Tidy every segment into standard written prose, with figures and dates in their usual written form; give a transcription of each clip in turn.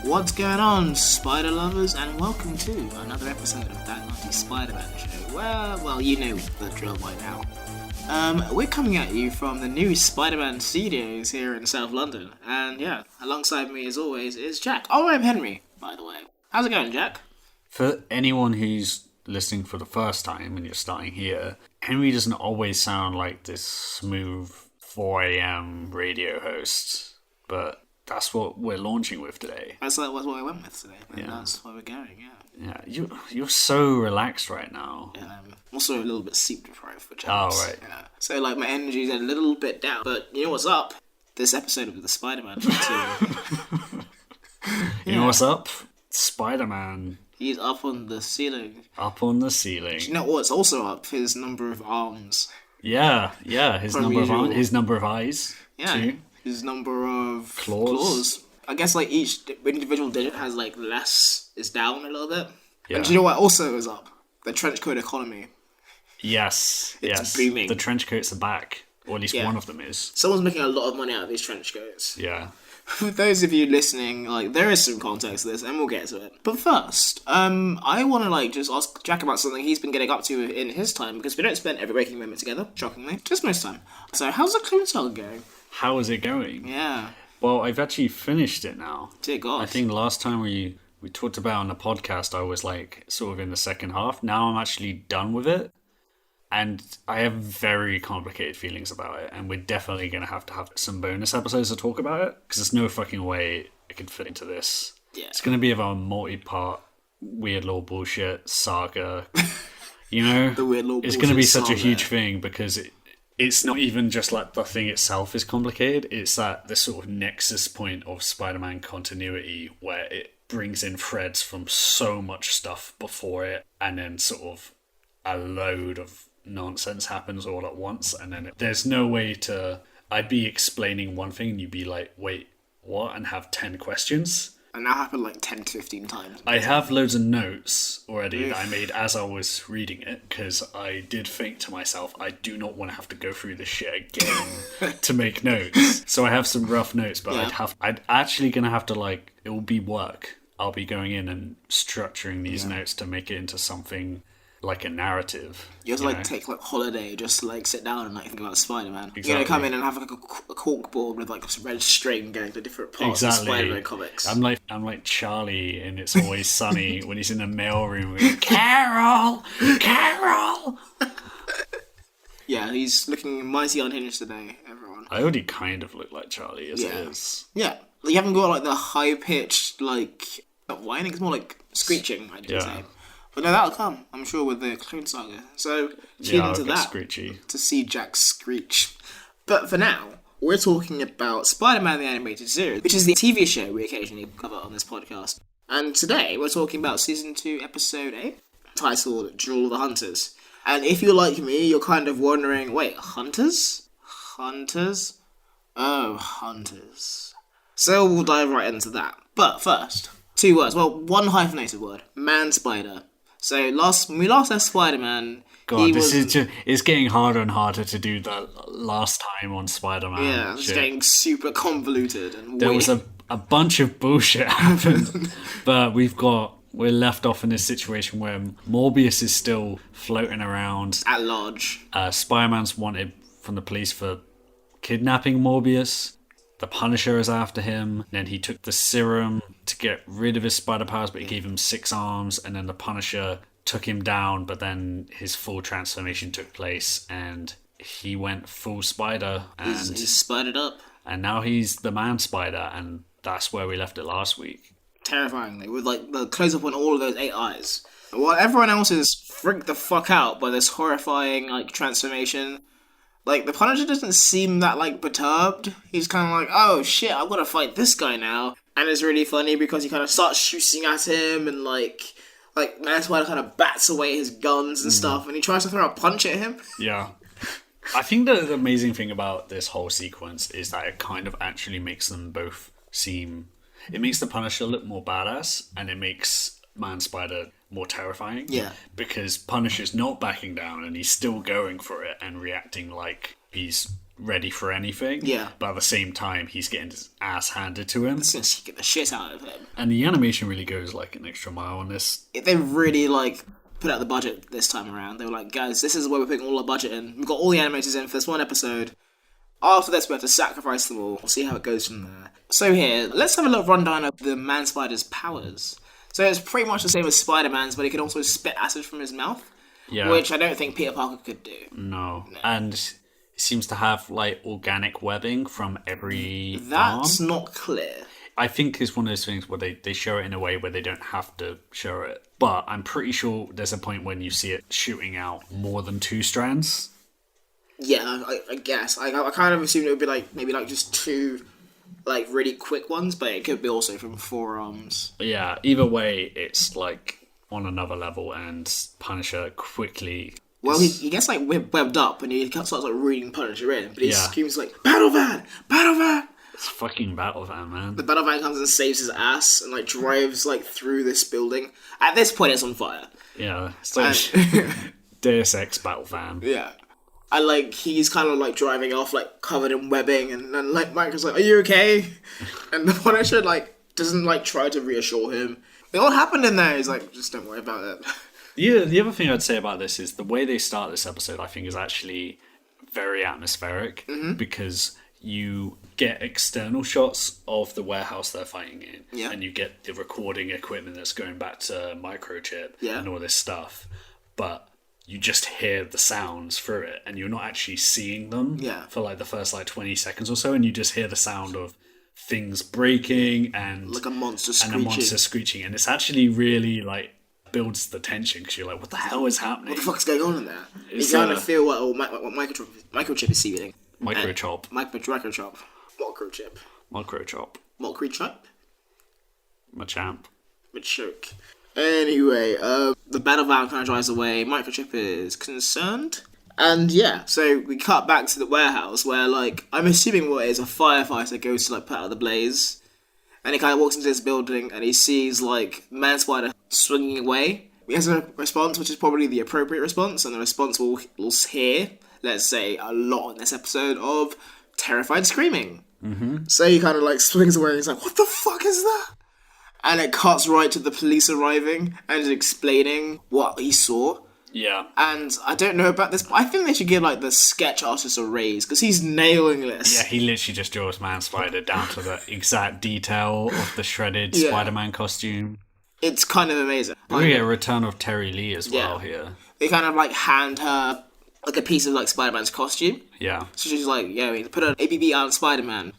What's going on, spider lovers, and welcome to another episode of That Naughty Spider-Man Show. Well, you know the drill by now. We're coming at you from the new Spider-Man studios here in South London, and yeah, alongside me as always is Jack. Oh, I'm Henry, by the way. How's it going, Jack? For anyone who's listening for the first time and you're starting here, Henry doesn't always sound like this smooth 4 a.m. radio host, but that's what we're launching with today. That's what I went with today, and that's where we're going, Yeah, you're so relaxed right now. Yeah, I'm also a little bit sleep deprived, which Oh, helps. right. Yeah. So, my energy's a little bit down, but you know what's up? This episode of the Spider-Man Show. You know what's up? Spider-Man. He's up on the ceiling. Up on the ceiling. Do you know what's also up? His number of arms. Yeah, his number of eyes. Yeah, too. His number of claws. I guess each individual digit has less is down a little bit. Yeah. And do you know what also is up? The trench coat economy. Yes. It's booming. The trench coats are back, or at least one of them is. Someone's making a lot of money out of these trench coats. Yeah. For those of you listening, there is some context to this, and we'll get to it. But first, I want to just ask Jack about something he's been getting up to in his time, because we don't spend every waking moment together, shockingly, just most time. So, how's the Clone Saga going? How is it going? Yeah. Well, I've actually finished it now. Dear God. I think last time we talked about on the podcast, I was sort of in the second half. Now I'm actually done with it. And I have very complicated feelings about it. And we're definitely going to have some bonus episodes to talk about it. Because there's no fucking way it could fit into this. Yeah. It's going to be a multi-part weird little bullshit saga. You know? The weird little bullshit It's going to be such saga. a huge thing because it's not even just the thing itself is complicated. It's the sort of nexus point of Spider-Man continuity where it brings in threads from so much stuff before it, and then sort of a load of nonsense happens all at once, and then there's no way to... I'd be explaining one thing and you'd be like, wait, what? And have 10 questions. And that happened 10 to 15 times. I have loads of notes already that I made as I was reading it, because I did think to myself, I do not want to have to go through this shit again to make notes. So I have some rough notes, but I'd actually going to have to it will be work. I'll be going in and structuring these notes to make it into something like a narrative. You have to take holiday just to sit down and think about Spider-Man. Exactly. Come in and have a cork board with some red string going to different parts of Spider-Man comics. I'm like Charlie in It's Always Sunny when he's in the mailroom with Carol! Yeah, he's looking mighty unhinged today, everyone. I already kind of look like Charlie as it is. Yeah. You haven't got the high-pitched not whining, it's more screeching, I'd say. But no, that'll come, I'm sure, with the Clone Saga. So, tune into that screechy to see Jack screech. But for now, we're talking about Spider-Man the Animated Series, which is the TV show we occasionally cover on this podcast. And today, we're talking about Season 2, Episode 8, titled Duel of the Hunters. And if you're like me, you're kind of wondering, wait, hunters? Hunters? Oh, hunters. So we'll dive right into that. But first, 2 words. Well, one hyphenated word. Man-Spider. So when we last had Spider-Man... God, it's getting harder and harder to do that last time on Spider-Man. Yeah, it's getting super convoluted and there was a bunch of bullshit happened. But we're left off in this situation where Morbius is still floating around. At large. Spider-Man's wanted from the police for kidnapping Morbius. The Punisher is after him. Then he took the serum to get rid of his spider powers, but he gave him 6 arms. And then the Punisher took him down, but then his full transformation took place, and he went full spider. And he's spidered up. And now he's the Man-Spider, and that's where we left it last week. Terrifyingly, with the close-up on all of those 8 eyes. While everyone else is freaked the fuck out by this horrifying transformation... the Punisher doesn't seem that, perturbed. He's kind of oh, shit, I've got to fight this guy now. And it's really funny because he kind of starts shooting at him and, Man-Spider kind of bats away his guns and stuff, and he tries to throw a punch at him. Yeah. I think the amazing thing about this whole sequence is that it kind of actually makes them both seem... It makes the Punisher look more badass, and it makes Man-Spider more terrifying. Yeah. Because Punisher's not backing down, and he's still going for it and reacting like he's ready for anything. Yeah. But at the same time, he's getting his ass handed to him. It's going to get the shit out of him. And the animation really goes like an extra mile on this. They really like put out the budget this time around. They were like, guys, this is where we're putting all our budget in. We've got all the animators in for this one episode. After this, we have to sacrifice them all. We'll see how it goes from there. So here, let's have a little rundown of the Man-Spider's powers. So it's pretty much the same as Spider-Man's, but he can also spit acid from his mouth. Yeah. Which I don't think Peter Parker could do. No. And it seems to have, like, organic webbing from every That's arm. not clear. I think it's one of those things where they show it in a way where they don't have to show it. But I'm pretty sure there's a point when you see it shooting out more than 2 strands. Yeah, I guess. I kind of assumed it would be like maybe like just 2 like really quick ones, but it could be also from 4 arms. Yeah, either way, it's like on another level, and Punisher quickly... Well, he gets like webbed up and he starts like reading Punisher in, but he screams like, Battle Van! Battle Van! It's fucking Battle Van, man. The Battle Van comes and saves his ass and like drives like through this building. At this point, it's on fire. Yeah, it's like Deus Ex Battle Van. Yeah. And like he's kind of like driving off like covered in webbing, and then like Michael's like, "Are you okay?" And the Punisher like doesn't like try to reassure him. What happened in there? He's like, "Just don't worry about it." Yeah, the other thing I'd say about this is the way they start this episode, I think, is actually very atmospheric because you get external shots of the warehouse they're fighting in, and you get the recording equipment that's going back to Microchip and all this stuff, but you just hear the sounds through it, and you're not actually seeing them for like the first like 20 seconds or so, and you just hear the sound of things breaking and like a monster screeching, and it's actually really like builds the tension because you're like, what the hell is happening? What the fuck's going on in there? You kind of feel what Microchip is seeing. Microchop. Microchip. Machamp. Machoke. Anyway, the battle van kind of drives away. Microchip is concerned. And yeah, so we cut back to the warehouse where, like, I'm assuming what it is, a firefighter goes to, like, put out the blaze. And he kind of walks into this building and he sees, like, Man-Spider swinging away. He has a response, which is probably the appropriate response. And the response we'll hear, let's say, a lot in this episode of terrified screaming. So he kind of, like, swings away and he's like, what the fuck is that? And it cuts right to the police arriving and explaining what he saw. Yeah. And I don't know about this, but I think they should give, like, the sketch artist a raise, because he's nailing this. Yeah, he literally just draws Man-Spider down to the exact detail of the shredded Spider-Man costume. It's kind of amazing. We get a return of Terry Lee as well here. They kind of, like, hand her, like, a piece of, like, Spider-Man's costume. Yeah. So she's like, yeah, we put an ABB on Spider-Man.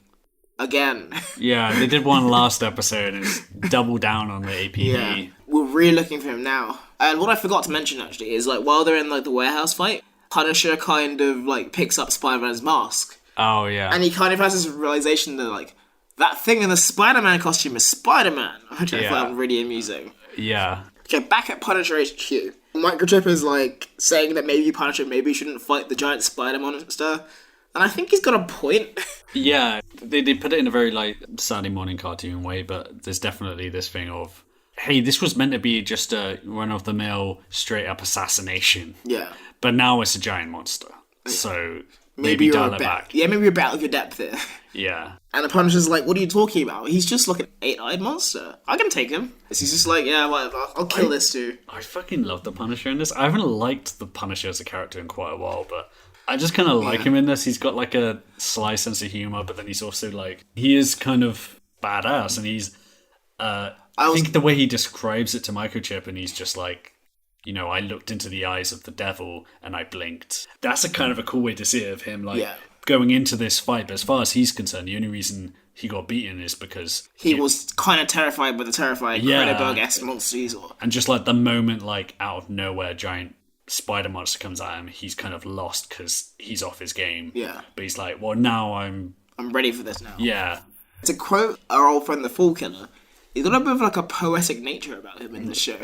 Again. Yeah, they did one last episode and it's double down on the APB. Yeah. We're really looking for him now. And what I forgot to mention, actually, is, like, while they're in, like, the warehouse fight, Punisher kind of, like, picks up Spider-Man's mask. Oh, yeah. And he kind of has this realization that, like, that thing in the Spider-Man costume is Spider-Man, which I found really amusing. Yeah. Okay, back at Punisher HQ. Microchip is, like, saying that maybe Punisher shouldn't fight the giant spider monster. And I think he's got a point. Yeah, they put it in a very, like, Saturday morning cartoon way, but there's definitely this thing of, hey, this was meant to be just a run-of-the-mill, straight-up assassination. Yeah. But now it's a giant monster. So maybe dial it back. Yeah, maybe you're out of your depth here. Yeah. And the Punisher's like, what are you talking about? He's just like an 8-eyed monster. I can take him. He's just like, yeah, whatever. I'll kill this dude. I fucking love the Punisher in this. I haven't liked the Punisher as a character in quite a while, but I just kind of like him in this. He's got like a sly sense of humor, but then he's also like, he is kind of badass, and he's, I think the way he describes it to Microchip, and he's just like, you know, I looked into the eyes of the devil and I blinked. That's a kind of a cool way to see it of him, like, going into this fight. But as far as he's concerned, the only reason he got beaten is because he was kind of terrified by the terrifying Cronenberg-esque monster he saw. And just like the moment, like, out of nowhere, giant spider monster comes at him, he's kind of lost because he's off his game. Yeah. But he's like, well, now I'm ready for this now. Yeah. To quote our old friend the Fall Killer, he's got a bit of like a poetic nature about him in the show.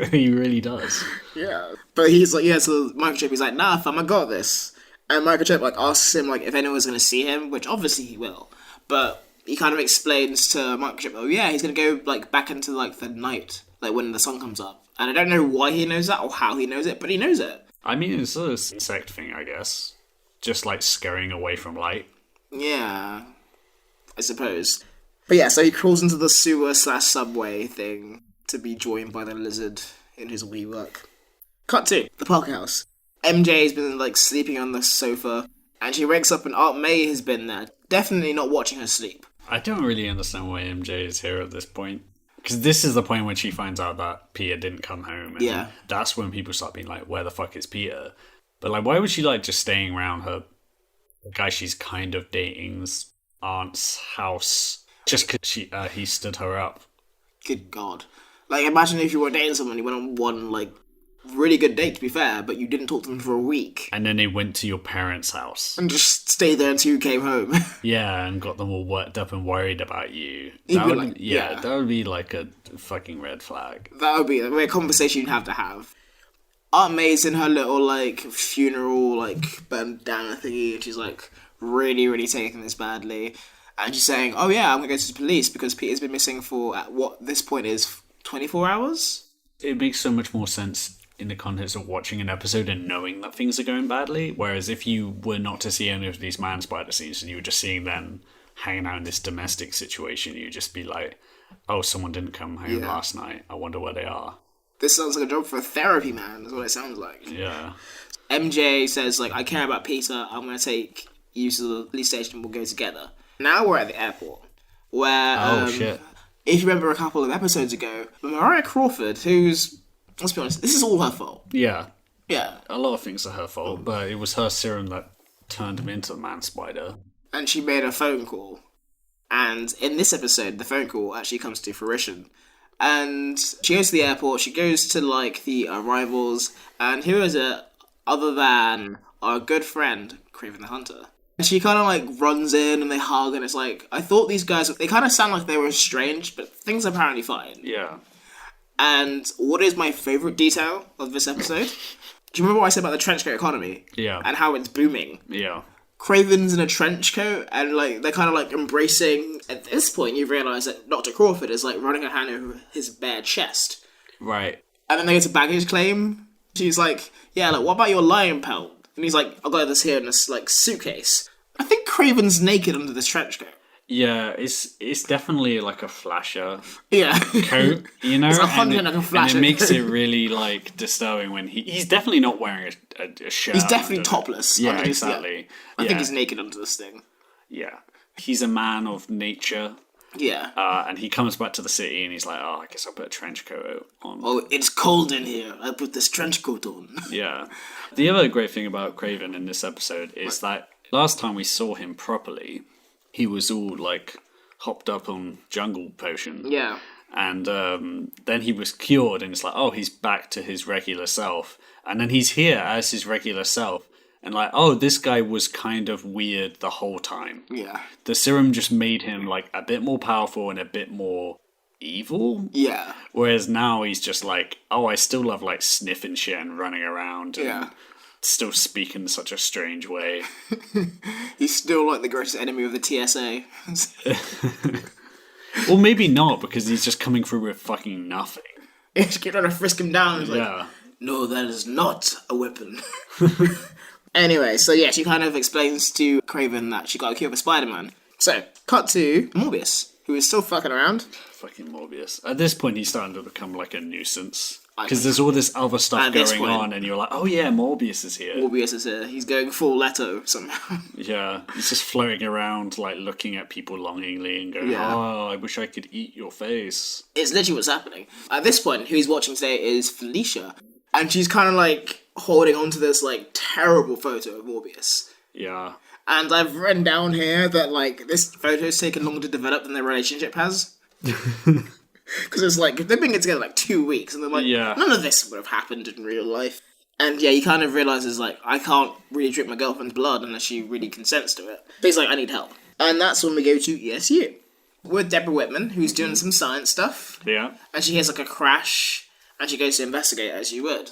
He really does. Yeah. But he's like, so Microchip, he's like, nah, fam, I got this. And Microchip like asks him like if anyone's going to see him, which obviously he will. But he kind of explains to Microchip, oh yeah, he's going to go like back into like the night, like when the sun comes up. And I don't know why he knows that or how he knows it, but he knows it. I mean, it's an insect thing, I guess. just like scurrying away from light. Yeah, I suppose. But yeah, so he crawls into the sewer/subway thing to be joined by the lizard in his WeWork. Cut to the Parker house. MJ's been like sleeping on the sofa, and she wakes up and Aunt May has been there, definitely not watching her sleep. I don't really understand why MJ is here at this point. Because this is the point when she finds out that Peter didn't come home. And that's when people start being like, where the fuck is Peter? But like, why was she like just staying around the guy she's kind of dating's aunt's house just because he stood her up? Good God. Like, imagine if you were dating someone, you went on one, like, really good date, to be fair, but you didn't talk to them for a week. And then they went to your parents' house. And just stayed there until you came home. Yeah, and got them all worked up and worried about you. That would be like a fucking red flag. That would be a conversation you'd have to have. Aunt May's in her little, like, funeral, like, bandana thingy, and she's, like, really, really taking this badly. And she's saying, oh yeah, I'm gonna go to the police because Peter's been missing for, at what this point is, 24 hours? It makes so much more sense in the context of watching an episode and knowing that things are going badly, whereas if you were not to see any of these man-spider scenes and you were just seeing them hanging out in this domestic situation, you'd just be like, oh, someone didn't come home last night, I wonder where they are. This sounds like a job for a therapy man, is what it sounds like. Yeah. MJ says, like, I care about Peter, I'm going to take you to the police station and we'll go together. Now we're at the airport, where, shit. If you remember a couple of episodes ago, Mariah Crawford, who's, let's be honest, this is all her fault. Yeah. Yeah. A lot of things are her fault, but it was her serum that turned him into the man-spider. And she made a phone call. And in this episode, the phone call actually comes to fruition. And she goes to the airport, she goes to, like, the arrivals, and who is it other than our good friend, Kraven the Hunter? And she kind of, like, runs in and they hug, and it's like, I thought these guys, they kind of sound like they were estranged, but things are apparently fine. Yeah. And what is my favourite detail of this episode? Do you remember what I said about the trench coat economy? Yeah. And how it's booming? Yeah. Kraven's in a trench coat, and, like, they're kind of, like, embracing. At this point, you realise that Dr. Crawford is, like, running her hand over his bare chest. Right. And then they get to baggage claim. She's like, yeah, like, what about your lion pelt? And he's like, I've got this here in this, like, suitcase. I think Kraven's naked under this trench coat. Yeah, it's definitely like a flasher coat, you know? It's 100 like a flasher and it makes coat. it really, like, disturbing when he's definitely not wearing a shirt. He's definitely topless. Yeah, under exactly. I think he's naked under this thing. Yeah. He's a man of nature. Yeah. And he comes back to the city and he's like, oh, I guess I'll put a trench coat on. Oh, it's cold in here. I put this trench coat on. Yeah. The other great thing about Kraven in this episode is that last time we saw him properly, he was all, like, hopped up on jungle potion. Yeah. And then he was cured, and it's like, oh, he's back to his regular self. And then he's here as his regular self. And like, oh, this guy was kind of weird the whole time. Yeah. The serum just made him, like, a bit more powerful and a bit more evil. Yeah. Whereas now he's just like, oh, I still love, like, sniffing shit and running around. And still speak in such a strange way. He's still, like, the greatest enemy of the TSA. Well, maybe not, because he's just coming through with fucking nothing. You just keep trying to frisk him down. He's Yeah. like, no, that is not a weapon. Anyway, so yeah, she kind of explains to Kraven that she got a cure for Spider-Man. So, cut to Morbius, who is still fucking around. Fucking Morbius. At this point, he's starting to become like a nuisance. Because there's all this other stuff going on, and you're like, oh yeah, Morbius is here. Morbius is here. He's going full Leto somehow. Yeah, he's just floating around, like, looking at people longingly and going, oh, I wish I could eat your face. It's literally what's happening. At this point, who he's watching today is Felicia. And she's kind of, like, holding onto this, like, terrible photo of Morbius. Yeah. And I've written down here that, like, this photo's taken longer to develop than their relationship has. Because it's like, they've been together like 2 weeks, and they're like, none of this would have happened in real life. And yeah, he kind of realises, like, I can't really drink my girlfriend's blood unless she really consents to it. But he's like, I need help. And that's when we go to ESU. With Deborah Whitman, who's doing some science stuff. Yeah. And she hears, like, a crash, and she goes to investigate as you would.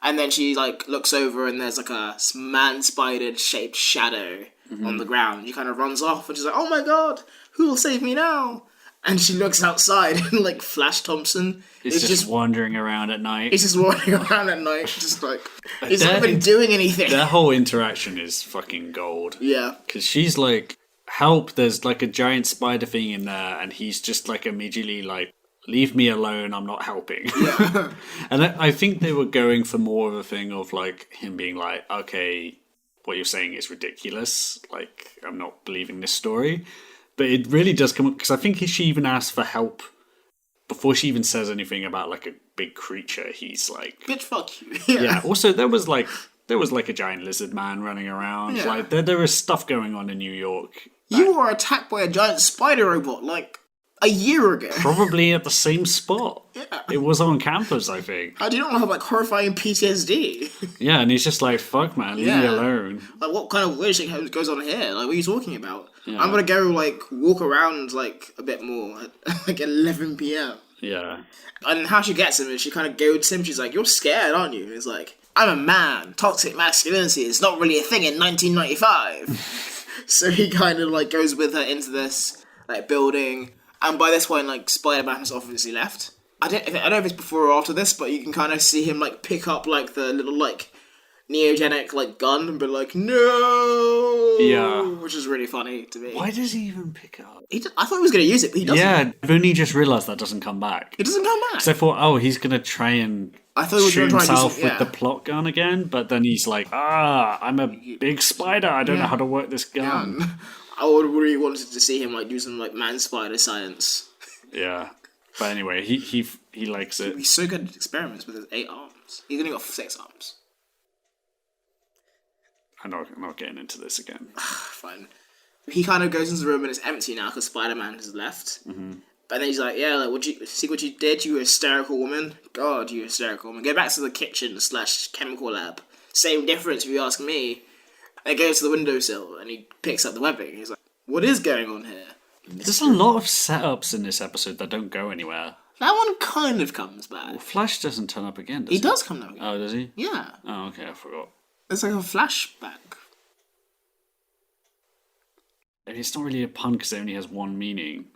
And then she, like, looks over, and there's, like, a man-spider-shaped shadow on the ground. She kind of runs off, and she's like, oh my god, who will save me now? And she looks outside and, like, Flash Thompson He's just wandering around at night. He's just wandering around at night, just, like, he's not even doing anything. Their whole interaction is fucking gold. Yeah. Because she's like, help, there's, like, a giant spider thing in there, and he's just, like, immediately, like, leave me alone, I'm not helping. Yeah. And I think they were going for more of a thing of, like, him being like, okay, what you're saying is ridiculous. Like, I'm not believing this story. But it really does come up, because I think she even asked for help before she even says anything about, like, a big creature. He's like, bitch, fuck you. Yeah. Also, there was like a giant lizard man running around. Yeah. Like, there is stuff going on in New York. You were attacked by a giant spider robot, like, a year ago. Probably at the same spot. Yeah. It was on campus, I think. How do you not have, like, horrifying PTSD? Yeah, and he's just like, fuck, man, leave me alone. Like, what kind of weird shit goes on here? Like, what are you talking about? Yeah. I'm gonna go, like, walk around, like, a bit more at, like, 11 p.m. Yeah. And how she gets him is she kind of goads him. She's like, you're scared, aren't you? And he's like, I'm a man. Toxic masculinity is not really a thing in 1995. So he kind of, like, goes with her into this, like, building. And by this point, like, Spider-Man has obviously left. I don't know if it's before or after this, but you can kind of see him, like, pick up, like, the little, like, neogenic, like, gun and be like, no! Yeah. Which is really funny to me. Why does he even pick up? I thought he was going to use it, but he doesn't. Yeah, I've only just realised that doesn't come back. It doesn't come back. So I thought, oh, he's going to try and shoot himself with the plot gun again, but then he's like, I'm a big spider, I don't know how to work this gun. I would really wanted to see him, like, do some, like, man-spider science. Yeah. But anyway, he likes it. He's so good at experiments with his 8 arms. He's only got 6 arms. I'm not getting into this again. Fine. He kind of goes into the room and it's empty now because Spider-Man has left. Mm-hmm. But then he's like, yeah, like, see what you did, you hysterical woman? God, you hysterical woman. Go back to the kitchen / chemical lab. Same difference if you ask me. And he goes to the windowsill and he picks up the webbing. He's like, what is going on here? There's a lot of setups in this episode that don't go anywhere. That one kind of comes back. Well, Flash doesn't turn up again, does he? He does come up again. Oh, does he? Yeah. Oh, okay, I forgot. It's like a flashback. It's not really a pun because it only has one meaning.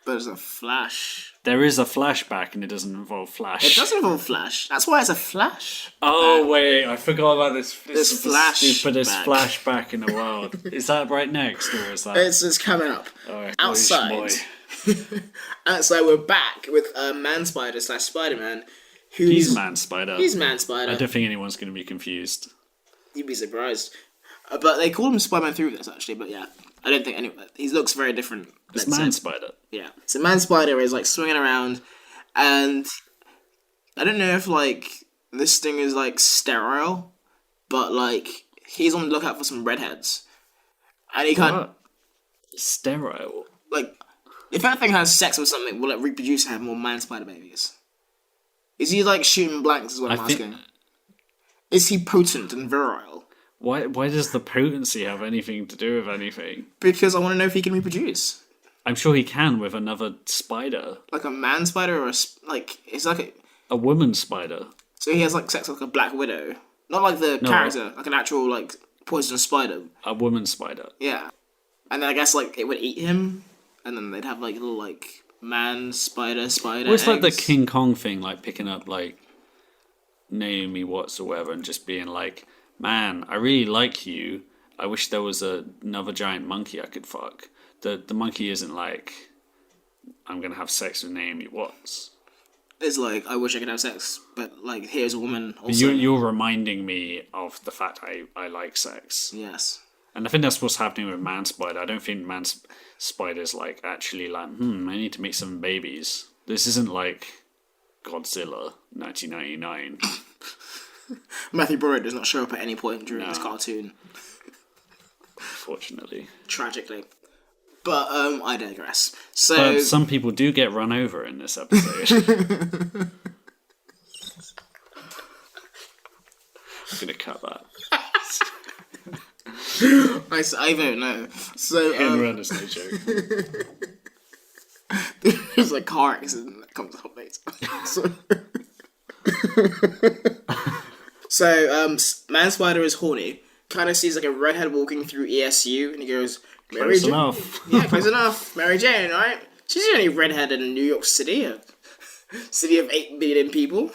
But it's a flash. There is a flashback and it doesn't involve Flash. It does involve Flash. That's why it's a flash. Oh, wait, I forgot about this. This flash. Stupidest flashback in the world. Is that right next, or is that? It's coming up. Right, outside. Outside, we're back with Man Spider / Spider-Man. He's Man Spider. He's Man Spider. I don't think anyone's going to be confused. You'd be surprised. But they call him Spider-Man through this, actually, but yeah. I don't think anyone. He looks very different. It's Man Spider. Yeah. So Man Spider is, like, swinging around, and I don't know if, like, this thing is, like, sterile, but, like, he's on the lookout for some redheads. And he can't... Sterile? Like, if that thing has sex with something, will it reproduce and have more Man Spider babies? Is he, like, shooting blanks is what I'm asking. Is he potent and virile? Why does the potency have anything to do with anything? Because I want to know if he can reproduce. I'm sure he can with another spider. Like a man spider or it's like a woman spider. So he has, like, sex with, like, a black widow. Not like the character, like an actual, like, poisonous spider. A woman spider. Yeah. And then I guess, like, it would eat him, and then they'd have, like, little, like, man spider Well, it's eggs. like the King Kong thing, like picking up, like, Naomi Watts or whatever and just being like, man, I really like you. I wish there was another giant monkey I could fuck. The monkey isn't like, I'm going to have sex with Naomi Watts. It's like, I wish I could have sex, but, like, here's a woman also. You're reminding me of the fact I like sex. Yes. And I think that's what's happening with Man Spider. I don't think Man Spider's, like, actually like, I need to make some babies. This isn't like Godzilla 1999. Matthew Broderick does not show up at any point during this cartoon. Fortunately. Tragically. But, I digress. So... But some people do get run over in this episode. I'm going to cut that. I don't know. So, Run is no joke. There's a car accident that comes up later. So, Man Spider is horny. Kind of sees, like, a redhead walking through ESU, and he goes, Close enough. Yeah, close enough. Mary Jane, right? She's the only redhead in New York City, a city of 8 billion people.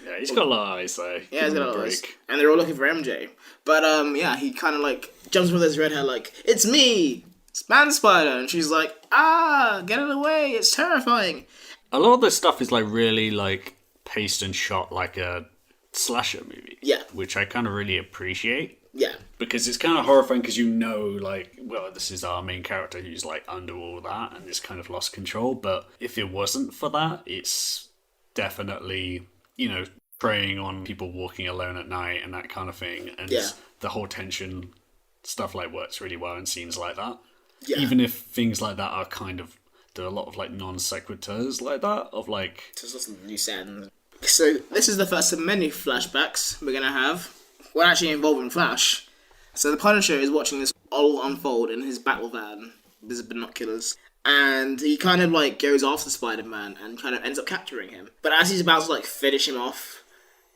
Yeah, he's got a lot of eyes, though. Yeah, he's got a lot of eyes. And they're all looking for MJ. But, he kind of, like, jumps with his redhead, like, it's me! It's Man Spider! And she's like, get it away! It's terrifying! A lot of this stuff is, like, really, like, paced and shot like a slasher movie. Yeah. Which I kind of really appreciate. Yeah. Because it's kind of horrifying because you know, like, well, this is our main character who's, like, under all that and is kind of lost control. But if it wasn't for that, it's definitely, you know, preying on people walking alone at night and that kind of thing. And the whole tension stuff, like, works really well in scenes like that. Yeah. Even if things like that are kind of, there are a lot of, like, non sequiturs like that, of, like... Just lots of loose ends. So, this is the first of many flashbacks we're going to have. We're actually involving Flash. So the Punisher is watching this all unfold in his battle van with his binoculars. And he kind of, like, goes after Spider-Man and kind of ends up capturing him. But as he's about to, like, finish him off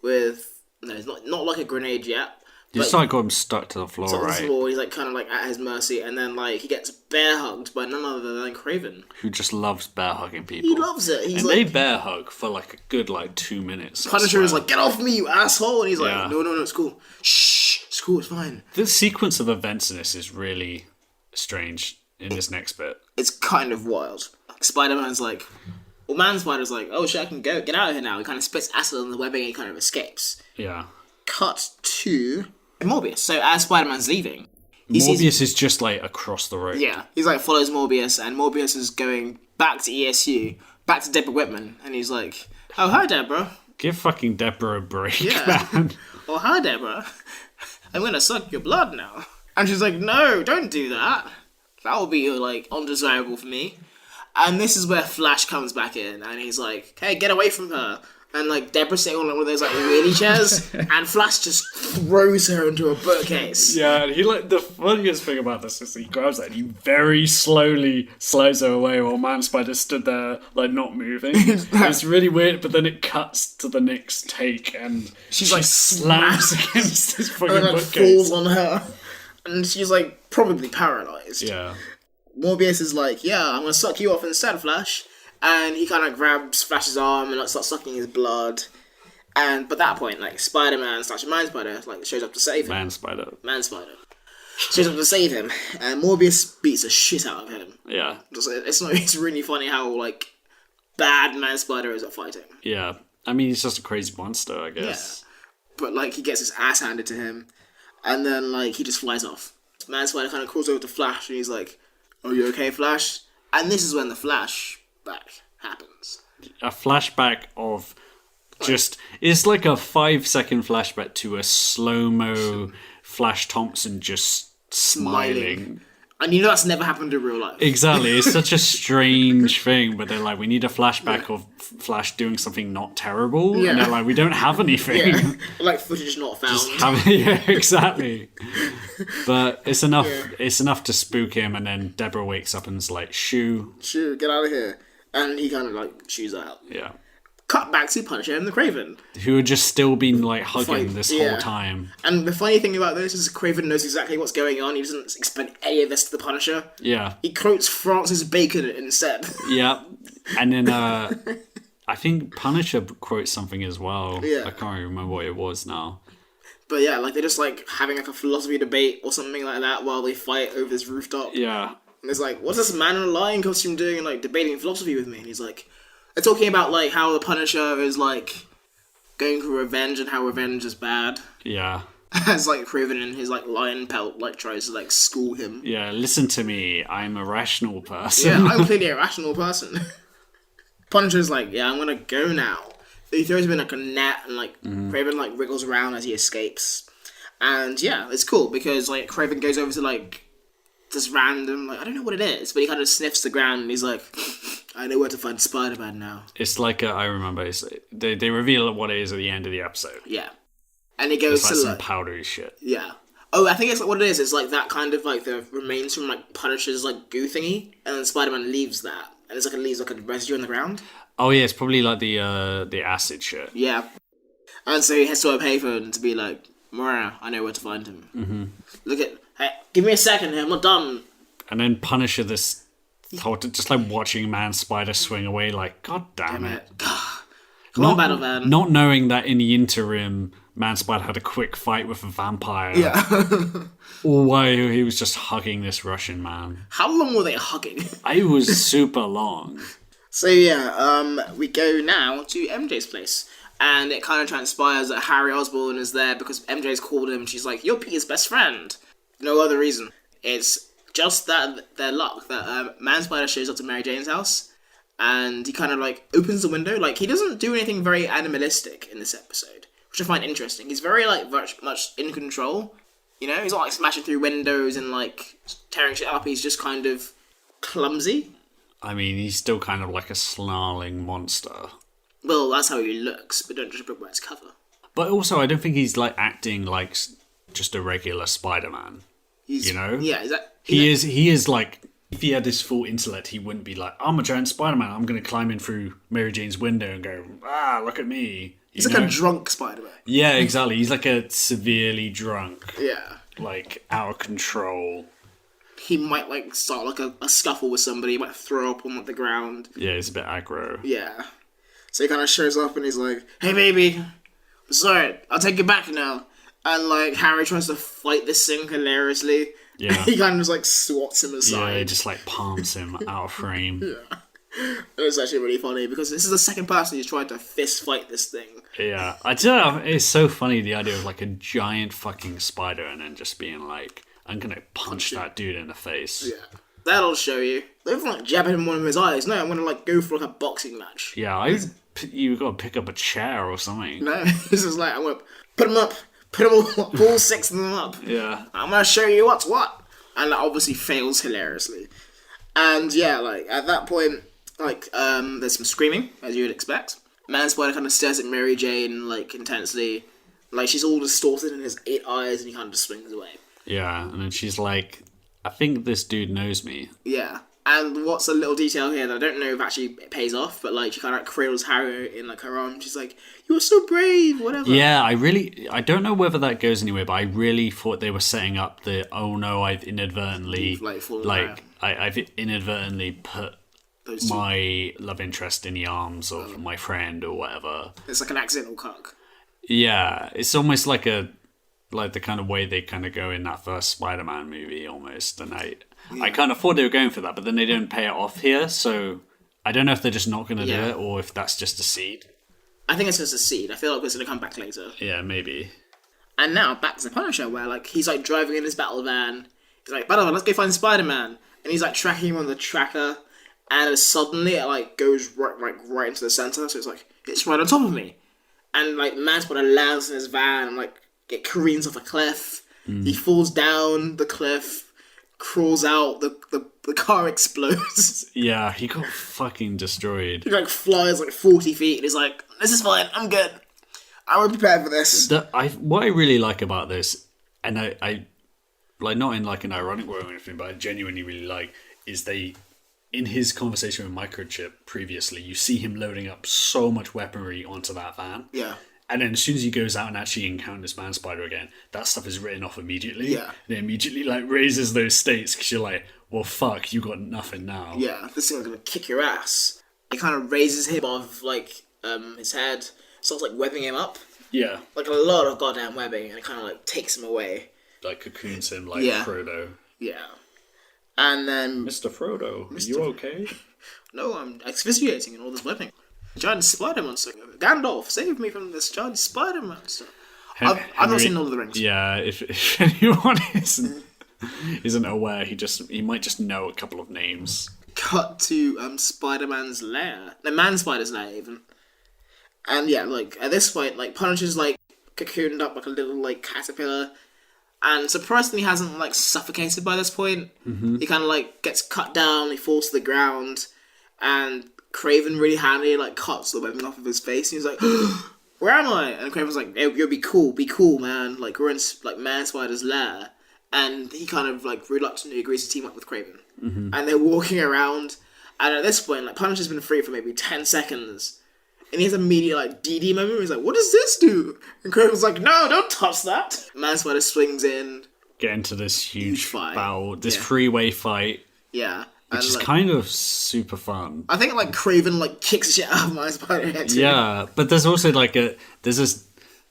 with... No, it's not like a grenade yet. You just, like, got him stuck to the floor, right? To the floor, he's, like, kind of, like, at his mercy. And then, like, he gets bear-hugged by none other than Kraven. Who just loves bear-hugging people. He loves it. He's and like, they bear-hug for, like, a good, like, 2 minutes. Punisher is like, get off me, you asshole! And he's like, no, it's cool. Shh, it's cool, it's fine. The sequence of events in this is really strange in this next bit. It's kind of wild. Spider-Man's like... Well, Man Spider's like, oh shit, I can get out of here now. He kind of spits acid on the webbing and he kind of escapes. Yeah. Cut to Morbius. So as Spider-Man's leaving... Morbius is just, like, across the road. Yeah. He's, like, follows Morbius, and Morbius is going back to ESU, back to Deborah Whitman, and he's like, oh, hi, Deborah. Give fucking Deborah a break, man. Oh, hi, Deborah. I'm gonna suck your blood now. And she's like, no, don't do that. That will be, like, undesirable for me. And this is where Flash comes back in, and he's like, hey, get away from her. And, like, Deborah's sitting on one of those, like, wheelie chairs, and Flash just throws her into a bookcase. Yeah, and he, like, the funniest thing about this is he grabs her and he very slowly slides her away while Man Spider stood there, like, not moving. It's really weird, but then it cuts to the next take, and she like, slams against this fucking and, like, bookcase. falls on her. And she's, like, probably paralysed. Yeah. Morbius is like, yeah, I'm gonna suck you off instead, Flash. And he kind of grabs Flash's arm and, like, starts sucking his blood. But at that point, like, Spider-Man / Man Spider, like, shows up to save him. Man Spider. Shows up to save him. And Morbius beats the shit out of him. Yeah. It's really funny how, like, bad Man Spider is at fighting. Yeah. I mean, he's just a crazy monster, I guess. Yeah. But, like, he gets his ass handed to him. And then, like, he just flies off. Man Spider kind of crawls over to Flash and he's like, are you okay, Flash? And this is when the flashback happens. A flashback of just... It's like a 5-second flashback to a slow-mo Flash Thompson just smiling. And you know that's never happened in real life. Exactly. It's such a strange thing, but they're like, we need a flashback of Flash doing something not terrible. Yeah. And they're like, we don't have anything. Yeah. Like footage not found. Yeah, exactly. But it's enough. Yeah. It's enough to spook him, and then Deborah wakes up and is like, "Shoo, get out of here!" And he kind of like shoos out. Yeah. Cut back to Punisher and the Kraven, who had just still been like hugging this whole time. And the funny thing about this is Kraven knows exactly what's going on. He doesn't explain any of this to the Punisher. Yeah. He quotes Francis Bacon instead. Yeah. And then I think Punisher quotes something as well. Yeah. I can't remember what it was now. But yeah, like they're just like having like a philosophy debate or something like that while they fight over this rooftop. Yeah. And it's like, what's this man in a lion costume doing and like debating philosophy with me? And he's like, they're talking about like how the Punisher is like going for revenge and how revenge is bad. Yeah. As like Kraven in his like lion pelt like tries to like school him. Yeah, listen to me. I'm a rational person. Yeah, I'm clearly a rational person. Punisher's like, yeah, I'm gonna go now. So he throws him in like a net and like Kraven like wriggles around as he escapes. And yeah, it's cool because like Kraven goes over to like this random, like I don't know what it is, but he kind of sniffs the ground and he's like, I know where to find Spider-Man now. It's like, I remember, they reveal what it is at the end of the episode. Yeah. And he goes to some like powdery shit. Yeah. Oh, I think it's like what it is. It's like that kind of like the remains from like Punisher's like goo thingy, and then Spider-Man leaves that, and it's like it leaves like a residue on the ground. Oh yeah, it's probably like the acid shit. Yeah. And so he has to a payphone to be like, Morana, I know where to find him. Mm-hmm. Hey, give me a second here, I'm not done. And then Punisher this Just like watching Man Spider swing away, like, God damn it. Come on, Battle Van. Not knowing that in the interim, Man Spider had a quick fight with a vampire. Yeah. Or while he was just hugging this Russian man. How long were they hugging? It was super long. So yeah, we go now to MJ's place. And it kind of transpires that Harry Osborn is there because MJ's called him. She's like, "You're Peter's best friend." No other reason. It's just that their luck that Man Spider shows up to Mary Jane's house, and he kind of like opens the window. Like, he doesn't do anything very animalistic in this episode, which I find interesting. He's very like much in control. You know, he's not like smashing through windows and like tearing shit up. He's just kind of clumsy. I mean, he's still kind of like a snarling monster. Well, that's how he looks, but don't judge a book by its cover. But also, I don't think he's like acting like just a regular Spider-Man. You know? Yeah, He is like, if he had his full intellect, he wouldn't be like, I'm a giant Spider-Man, I'm going to climb in through Mary Jane's window and go, look at me. He's like a drunk Spider-Man. Yeah, exactly. He's like a severely drunk. Yeah. Like, out of control. He might like start like a scuffle with somebody, he might throw up on like, the ground. Yeah, he's a bit aggro. Yeah. So he kind of shows up and he's like, "Hey baby, I'm sorry, I'll take you back now." And like Harry tries to fight this thing hilariously. Yeah. He kind of just like swats him aside. Yeah, he just like palms him out of frame. Yeah. It was actually really funny because this is the second person who's tried to fist fight this thing. Yeah. I do know, it's so funny the idea of like a giant fucking spider and then just being like, I'm gonna punch that dude in the face. Yeah. That'll show you. They don't like jab him in one of his eyes. No, I'm gonna like go for like a boxing match. Yeah, you gotta pick up a chair or something. No, this is like, I'm gonna put him up, put them all six of them up. Yeah. I'm gonna show you what's what. And that obviously fails hilariously. And yeah, like at that point, like there's some screaming, as you would expect. Man Spider kind of stares at Mary Jane like intensely, like she's all distorted in his 8 eyes, and he kind of just swings away. Yeah, and then she's like, I think this dude knows me. Yeah. And what's a little detail here that I don't know if actually it pays off, but like she kind of like cradles Harry in like her arms. She's like, "You were so brave," whatever. Yeah, I don't know whether that goes anywhere, but I really thought they were setting up the, oh no, I've inadvertently, I've inadvertently put my love interest in the arms of my friend or whatever. It's like an accidental cock. Yeah, it's almost like the kind of way they kind of go in that first Spider-Man movie almost, and I kind of thought they were going for that, but then they didn't pay it off here, so I don't know if they're just not going to do it, or if that's just a seed. I think it's just a seed. I feel like it's going to come back later. Yeah, maybe. And now, back to the Punisher, where like he's like driving in his battle van. He's like, "Battle van, let's go find Spider-Man." And he's like tracking him on the tracker, and suddenly it like goes right into the center, so it's like, it's right on top of me. And like Man Spider lands in his van, and like it careens off a cliff. He falls down the cliff, crawls out, the car explodes. Yeah, he got fucking destroyed. He like flies like 40 feet, and he's like, "This is fine, I'm good. I was prepared for this." What I really like about this, and I like, not in like an ironic way or anything, but I genuinely really like, is in his conversation with Microchip previously, you see him loading up so much weaponry onto that van. Yeah. And then as soon as he goes out and actually encounters Man Spider again, that stuff is written off immediately. Yeah. And it immediately like raises those stakes because you're like, well, fuck, you got nothing now. Yeah, this thing's gonna kick your ass. It kind of raises him above like his head, starts like webbing him up. Yeah. Like a lot of goddamn webbing, and it kind of like takes him away. Like cocoons him like Frodo. Yeah. And then... Mr. Frodo, are you okay? No, I'm asphyxiating in all this webbing. Giant spider monster. Gandalf, save me from this giant spider monster. I've not seen Lord of the Rings. Yeah, if anyone isn't aware, he might just know a couple of names. Cut to Spider-Man's lair. The Man Spider's lair, even. And yeah, like, at this point, like, Punisher's, like, cocooned up like a little, like, caterpillar. And surprisingly, he hasn't, like, suffocated by this point. Mm-hmm. He kind of, like, gets cut down, he falls to the ground, and Kraven really handily, like, cuts the webbing off of his face, and he's like, "Where am I?" And Kraven's like, "Hey, you'll be cool, man. Like, we're in, like, Man Spider's lair." And he kind of, like, reluctantly agrees to team up with Kraven. Mm-hmm. And they're walking around, and at this point, like, Punisher's been free for maybe 10 seconds. And he has a immediate, like, DD moment where he's like, "What does this do?" And Kraven's like, "No, don't touch that." Man Spider swings in. Get into this huge fight. battle, this freeway fight. Yeah. Which is like, kind of super fun. I think like Kraven like kicks the shit out of my Spider-Man too. Yeah, but there's also like there's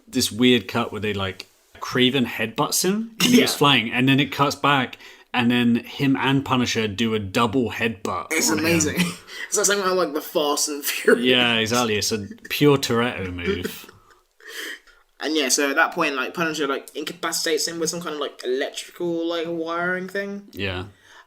this weird cut where they like Kraven headbutts him and he's flying, and then it cuts back, and then him and Punisher do a double headbutt. It's on amazing. him. It's like something like the Fast and Furious. Yeah, exactly. It's a pure Toretto move. And yeah, so at that point, like Punisher like incapacitates him with some kind of like electrical like wiring thing. Yeah.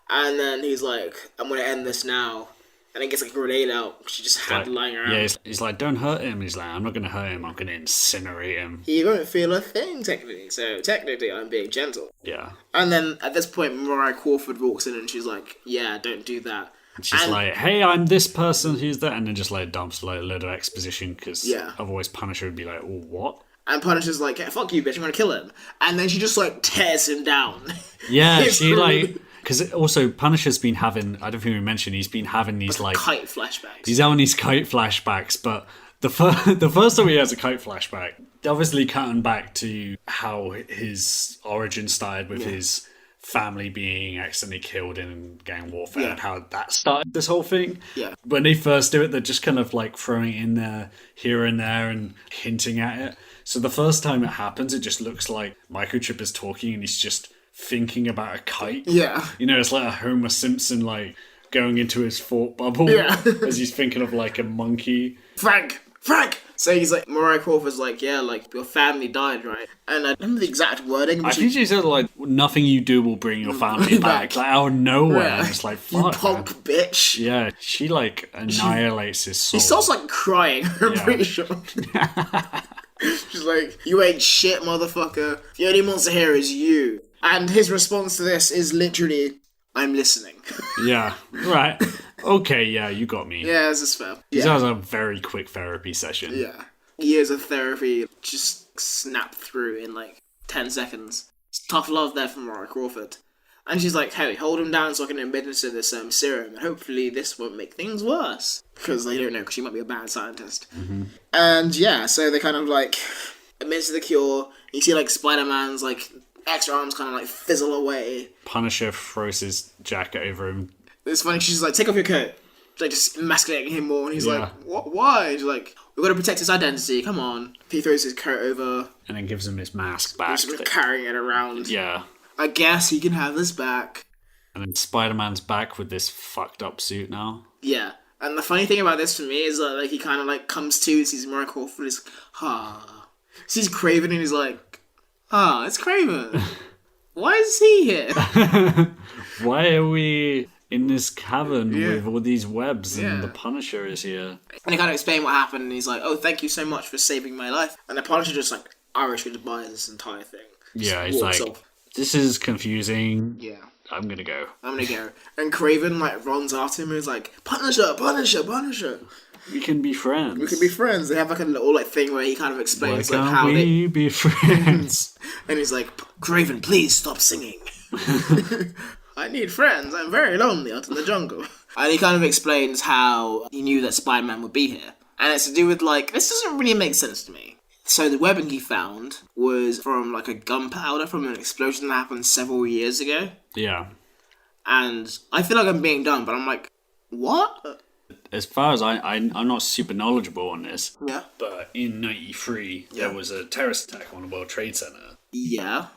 And then he's like, I'm gonna end this now. And he gets like a grenade out, which he just had lying around. Yeah, he's like, don't hurt him. He's like, I'm not going to hurt him. I'm going to incinerate him. He won't feel a thing, technically. So technically, I'm being gentle. Yeah. And then at this point, Mariah Crawford walks in and she's like, yeah, don't do that. And she's like, hey, I'm this person who's that. And then just like dumps like a load of exposition because otherwise Punisher would be like, oh, what? And Punisher's like, hey, fuck you, bitch, I'm going to kill him. And then she just like tears him down. Yeah, she like... Because also, Punisher's been having, I don't think we mentioned, he's been having these like... Kite flashbacks. He's having these kite flashbacks, but the first time he has a kite flashback, obviously cutting back to how his origin started with his family being accidentally killed in gang warfare and how that started this whole thing. Yeah. When they first do it, they're just kind of like throwing it in there, here and there, and hinting at it. So the first time it happens, it just looks like Microchip is talking and he's just thinking about a kite. Yeah. You know, it's like a Homer Simpson, like, going into his thought bubble as he's thinking of, like, a monkey. Frank! So he's like, Mariah Crawford's like, yeah, like, your family died, right? And I don't know the exact wording. But I think she said, like, nothing you do will bring your family back. Like, out of nowhere. Yeah. It's like, fuck, you punk man. bitch. Yeah, she, like, annihilates his soul. He starts, like, crying, I'm pretty sure. She's like, you ain't shit, motherfucker. The only monster here is you. And his response to this is literally, I'm listening. Yeah, right. Okay, yeah, you got me. Yeah, this is fair. This has a very quick therapy session. Yeah. Years of therapy just snap through in like 10 seconds. It's tough love there from Mariah Crawford. And she's like, hey, hold him down so I can administer this serum, and hopefully this won't make things worse. Because they don't know, because she might be a bad scientist. Mm-hmm. And yeah, so they kind of like administer the cure. You see like Spider-Man's like extra arms kind of like fizzle away. Punisher throws his jacket over him. It's funny, she's like, take off your coat. She's like just emasculating him more, and he's like, what? Why? She's like, we've got to protect his identity, come on. He throws his coat over. And then gives him his mask back. He's carrying it around. Yeah. I guess he can have this back. And then Spider-Man's back with this fucked up suit now. Yeah. And the funny thing about this for me is that like he kind of like comes to and sees Mariah Crawford, he's sees Kraven and he's like, it's Kraven. Why is he here? Why are we in this cavern with all these webs and the Punisher is here? And he kind of explained what happened and he's like, oh, thank you so much for saving my life. And the Punisher just like Irish goodbye this entire thing. Yeah, he's like, this is confusing. Yeah. I'm gonna go. And Kraven like runs after him and is like, Punisher. We can be friends. They have like a little like thing where he kind of explains Why like can't how we be friends? And he's like, Kraven, please stop singing. I need friends. I'm very lonely out in the jungle. And he kind of explains how he knew that Spider-Man would be here. And it's to do with like, this doesn't really make sense to me. So the webbing he found was from like a gunpowder from an explosion that happened several years ago. Yeah. And I feel like I'm being dumb, but I'm like, what? As far as I'm not super knowledgeable on this. Yeah. But in 93, there was a terrorist attack on the World Trade Center. Yeah.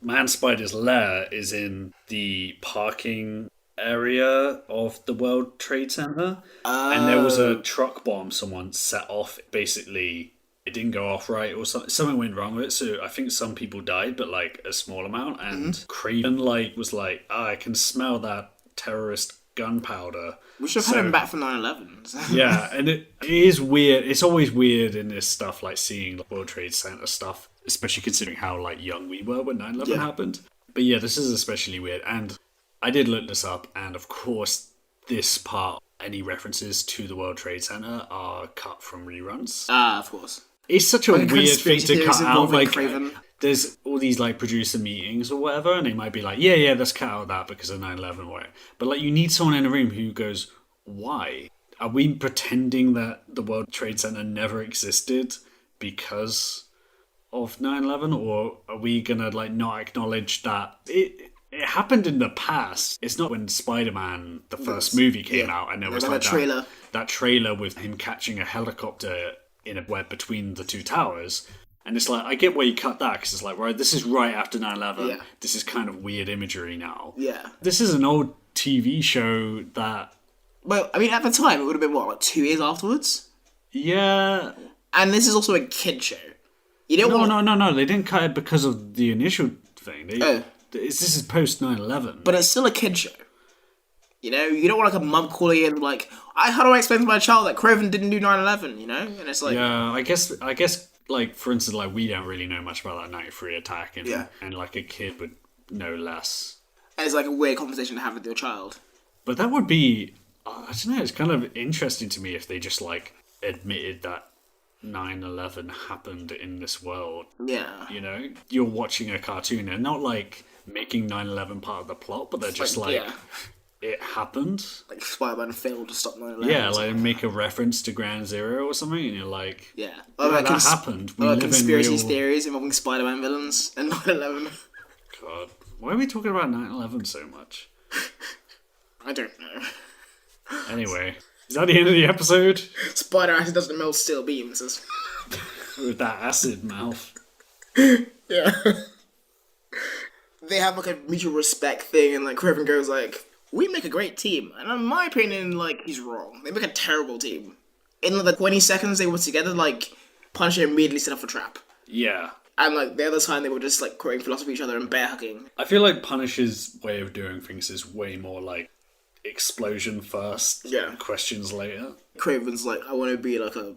Man Spider's lair is in the parking area of the World Trade Center. And there was a truck bomb someone set off. Basically, it didn't go off right or something went wrong with it. So I think some people died, but like a small amount. And Kraven like was like, I can smell that terrorist gunpowder. We should have had him back for 9/11. Yeah, and it is weird. It's always weird in this stuff, like seeing the World Trade Center stuff, especially considering how like young we were when 9/11 happened. But yeah, this is especially weird. And I did look this up, and of course, this part, any references to the World Trade Center are cut from reruns. Of course. It's such a weird thing to cut out. Like, Kraven. There's all these like producer meetings or whatever, and they might be like, yeah, let's cut out that because of 9/11 or But like, you need someone in the room who goes, why? Are we pretending that the World Trade Center never existed because of 9/11, or are we gonna like not acknowledge that? It it happened in the past. It's not when Spider-Man, the first movie, came out, and there was like that trailer with him catching a helicopter in a web between the two towers. And it's like, I get why you cut that, because it's like, right, this is right after 9/11. Yeah. This is kind of weird imagery now. Yeah. This is an old TV show that... Well, I mean, at the time, it would have been, what, like 2 years afterwards? Yeah. And this is also a kid show. You don't No. They didn't cut it because of the initial thing. This is post 9/11. But it's still a kid show. You know, you don't want like a mum calling in like, how do I explain to my child that Kraven didn't do 9/11? You know, and it's like, yeah, I guess, like for instance, like we don't really know much about that '93 attack, and like a kid would know less. And it's like a weird conversation to have with your child. But that would be, I don't know. It's kind of interesting to me if they just like admitted that 9/11 happened in this world. Yeah, you know, you're watching a cartoon and not like making 9/11 part of the plot, but they're just like it happened. Like Spider-Man failed to stop 9/11. Yeah, like make a reference to Ground Zero or something, and you're like, yeah, that happened. We live conspiracy in real... theories involving Spider-Man villains and 9/11. God, why are we talking about 9/11 so much? I don't know. Anyway, is that the end of the episode? Spider-Man doesn't melt steel beams. With that acid mouth. Yeah. They have like a mutual respect thing, and like Kraven goes like, we make a great team. And in my opinion, like, he's wrong. They make a terrible team. In like the 20 seconds they were together, like, Punisher immediately set off a trap. Yeah. And like the other time they were just like quoting philosophy each other and bear hugging. I feel like Punisher's way of doing things is way more like explosion first, questions later. Kraven's like, I want to be like an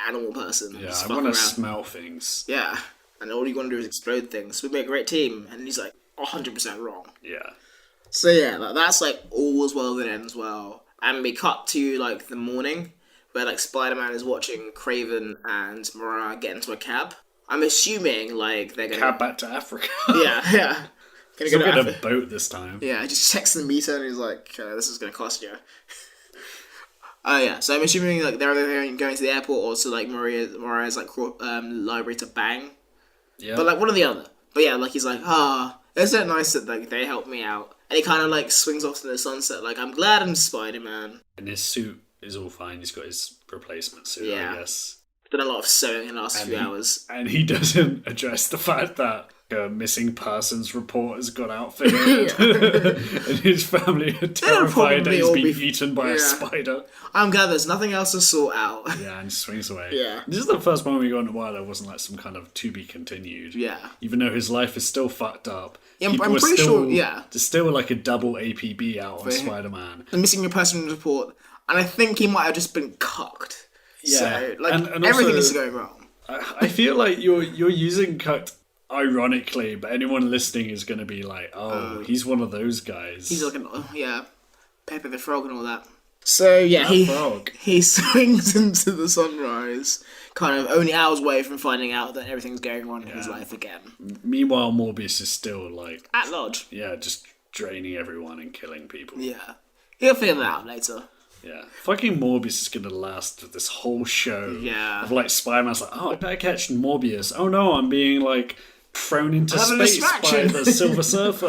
animal person. Yeah, I want to smell things. Yeah. And all you want to do is explode things. We make a great team. And he's like 100% wrong. Yeah. So yeah, that's like all's well that ends well. And we cut to like the morning where like Spider-Man is watching Kraven and Mariah get into a cab. I'm assuming like they're gonna cab back to Africa. yeah. Gonna get a boat this time. Yeah, just checks the meter and he's like, this is gonna cost you. Yeah, so I'm assuming like they're either going to the airport or to like Mariah's like library to bang. Yeah. But like one or the other. But yeah, like he's like, isn't it nice that like they helped me out? And he kind of like swings off to the sunset, like, I'm glad I'm Spider-Man. And his suit is all fine. He's got his replacement suit, I guess. Done a lot of sewing in the last few hours. And he doesn't address the fact that a missing persons report has got outfitted. And his family are terrified that he's been eaten by a spider. I'm glad there's nothing else to sort out. Yeah, and swings away. Yeah. This is the first moment we got in a while there wasn't like some kind of to be continued. Yeah. Even though his life is still fucked up. Yeah, I'm pretty sure, There's still like a double APB out on Spider-Man. The missing persons report. And I think he might have just been cucked. Yeah. So, like, and everything also, is going wrong. I feel like you're using cucked ironically, but anyone listening is going to be like, he's one of those guys. He's like, Pepe the Frog and all that. So, yeah, he swings into the sunrise, kind of only hours away from finding out that everything's going wrong in his life again. Meanwhile, Morbius is still, like... at large. Yeah, just draining everyone and killing people. Yeah. He'll figure that out later. Yeah. Fucking Morbius is going to last this whole show. Yeah. Of, like, Spider-Man's like, I better catch Morbius. Oh, no, I'm being, like... thrown into space by the Silver Surfer.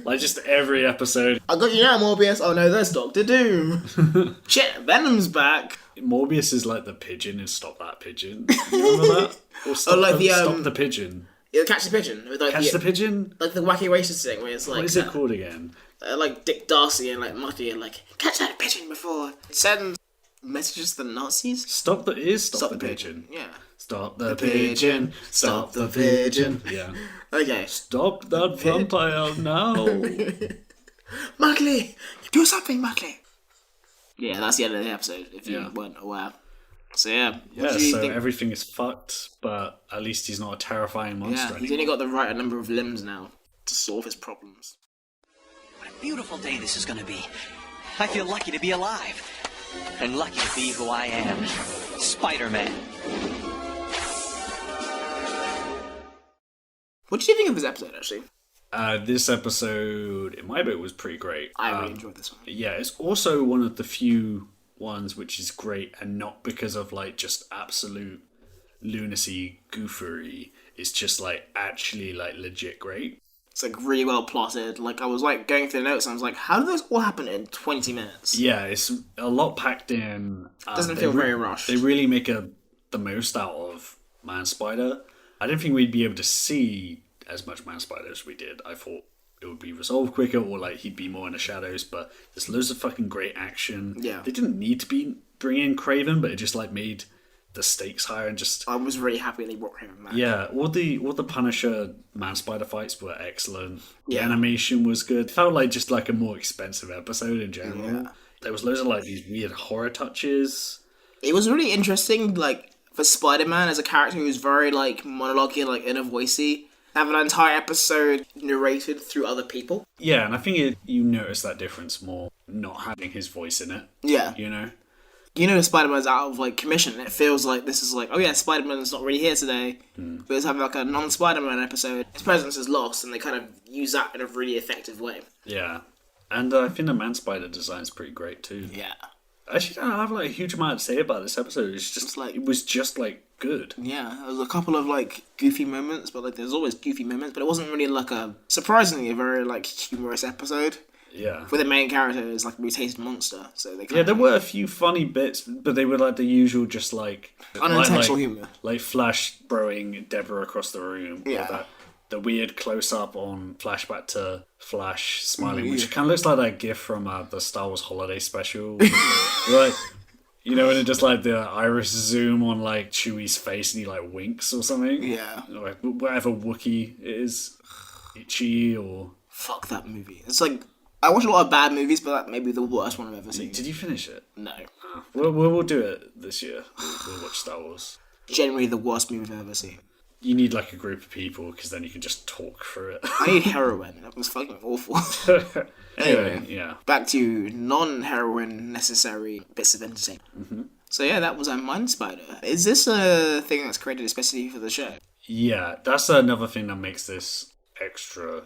Like just every episode. I got you now, Morbius. Oh no, there's Doctor Doom. Shit, Venom's back. Morbius is like the pigeon in Stop That Pigeon. You remember that? Or Stop the Pigeon. Yeah, Catch the Pigeon. Like Catch the Pigeon? Like the wacky racist thing where it's like... what is it called again? Like Dick Darcy and like Mutty and like, catch that pigeon before it sends messages to the Nazis? Stop the Pigeon. Yeah. Stop the pigeon. Stop the pigeon. Yeah. Okay. Stop that vampire now. Muttley! Do something, Muttley! Yeah, that's the end of the episode, if you weren't aware. So yeah. Yeah, so everything is fucked, but at least he's not a terrifying monster anymore. He's only got the right number of limbs now to solve his problems. What a beautiful day this is going to be. I feel lucky to be alive. And lucky to be who I am. Spider-Man. What did you think of this episode, actually? This episode, in my book, was pretty great. I really enjoyed this one. Yeah, it's also one of the few ones which is great, and not because of, like, just absolute lunacy goofery. It's just, like, actually, like, legit great. It's like really well plotted. Like I was like going through the notes and I was like, how did this all happen in 20 minutes? Yeah, it's a lot packed in. Doesn't feel very rushed. They really make the most out of Man Spider. I didn't think we'd be able to see as much Man Spider as we did. I thought it would be resolved quicker, or like he'd be more in the shadows, but there's loads of fucking great action. Yeah. They didn't need to bring in Kraven, but it just like made the stakes higher and just... I was really happy they brought Kraven back. Yeah, all the Punisher Man Spider fights were excellent. The Yeah. animation was good. It felt like just like a more expensive episode in general. Yeah. There was loads of like these weird horror touches. It was really interesting, like, for Spider-Man as a character who's very, like, monologue-y, like, inner voicey, have an entire episode narrated through other people. Yeah, and I think you notice that difference more not having his voice in it. Yeah. You know? You know Spider-Man's out of, like, commission. It feels like this is like, oh yeah, Spider-Man's not really here today. But it's having, like, a non-Spider-Man episode. His presence is lost, and they kind of use that in a really effective way. Yeah. And I think the Man Spider design's pretty great too. Yeah. I actually don't have like a huge amount to say about this episode. It was just like good. Yeah, there was a couple of, like, goofy moments, but, like, there's always goofy moments, but it wasn't really, like, surprisingly, a very, like, humorous episode. Yeah. Where the main character is, like, a mutated monster, so they kind Yeah, there were a few funny bits, but they were like the usual, just like unintentional humour. Like Flash throwing Deborah across the room. Yeah. The weird close up on flashback to Flash smiling, which kind of looks like that gif from the Star Wars Holiday Special. Like, you know, when it just like the iris zoom on like Chewie's face and he like winks or something. Yeah. Like whatever Wookiee it is, Itchy or. Fuck that movie. It's like, I watch a lot of bad movies, but that may be the worst one I've ever seen. Did you finish it? No. We'll do it this year. We'll watch Star Wars. Generally the worst movie I've ever seen. You need like a group of people because then you can just talk through it. I need heroin. That was fucking awful. Anyway, yeah. Back to non-heroin necessary bits of entertainment. Mm-hmm. So yeah, that was a Mind Spider. Is this a thing that's created especially for the show? Yeah, that's another thing that makes this extra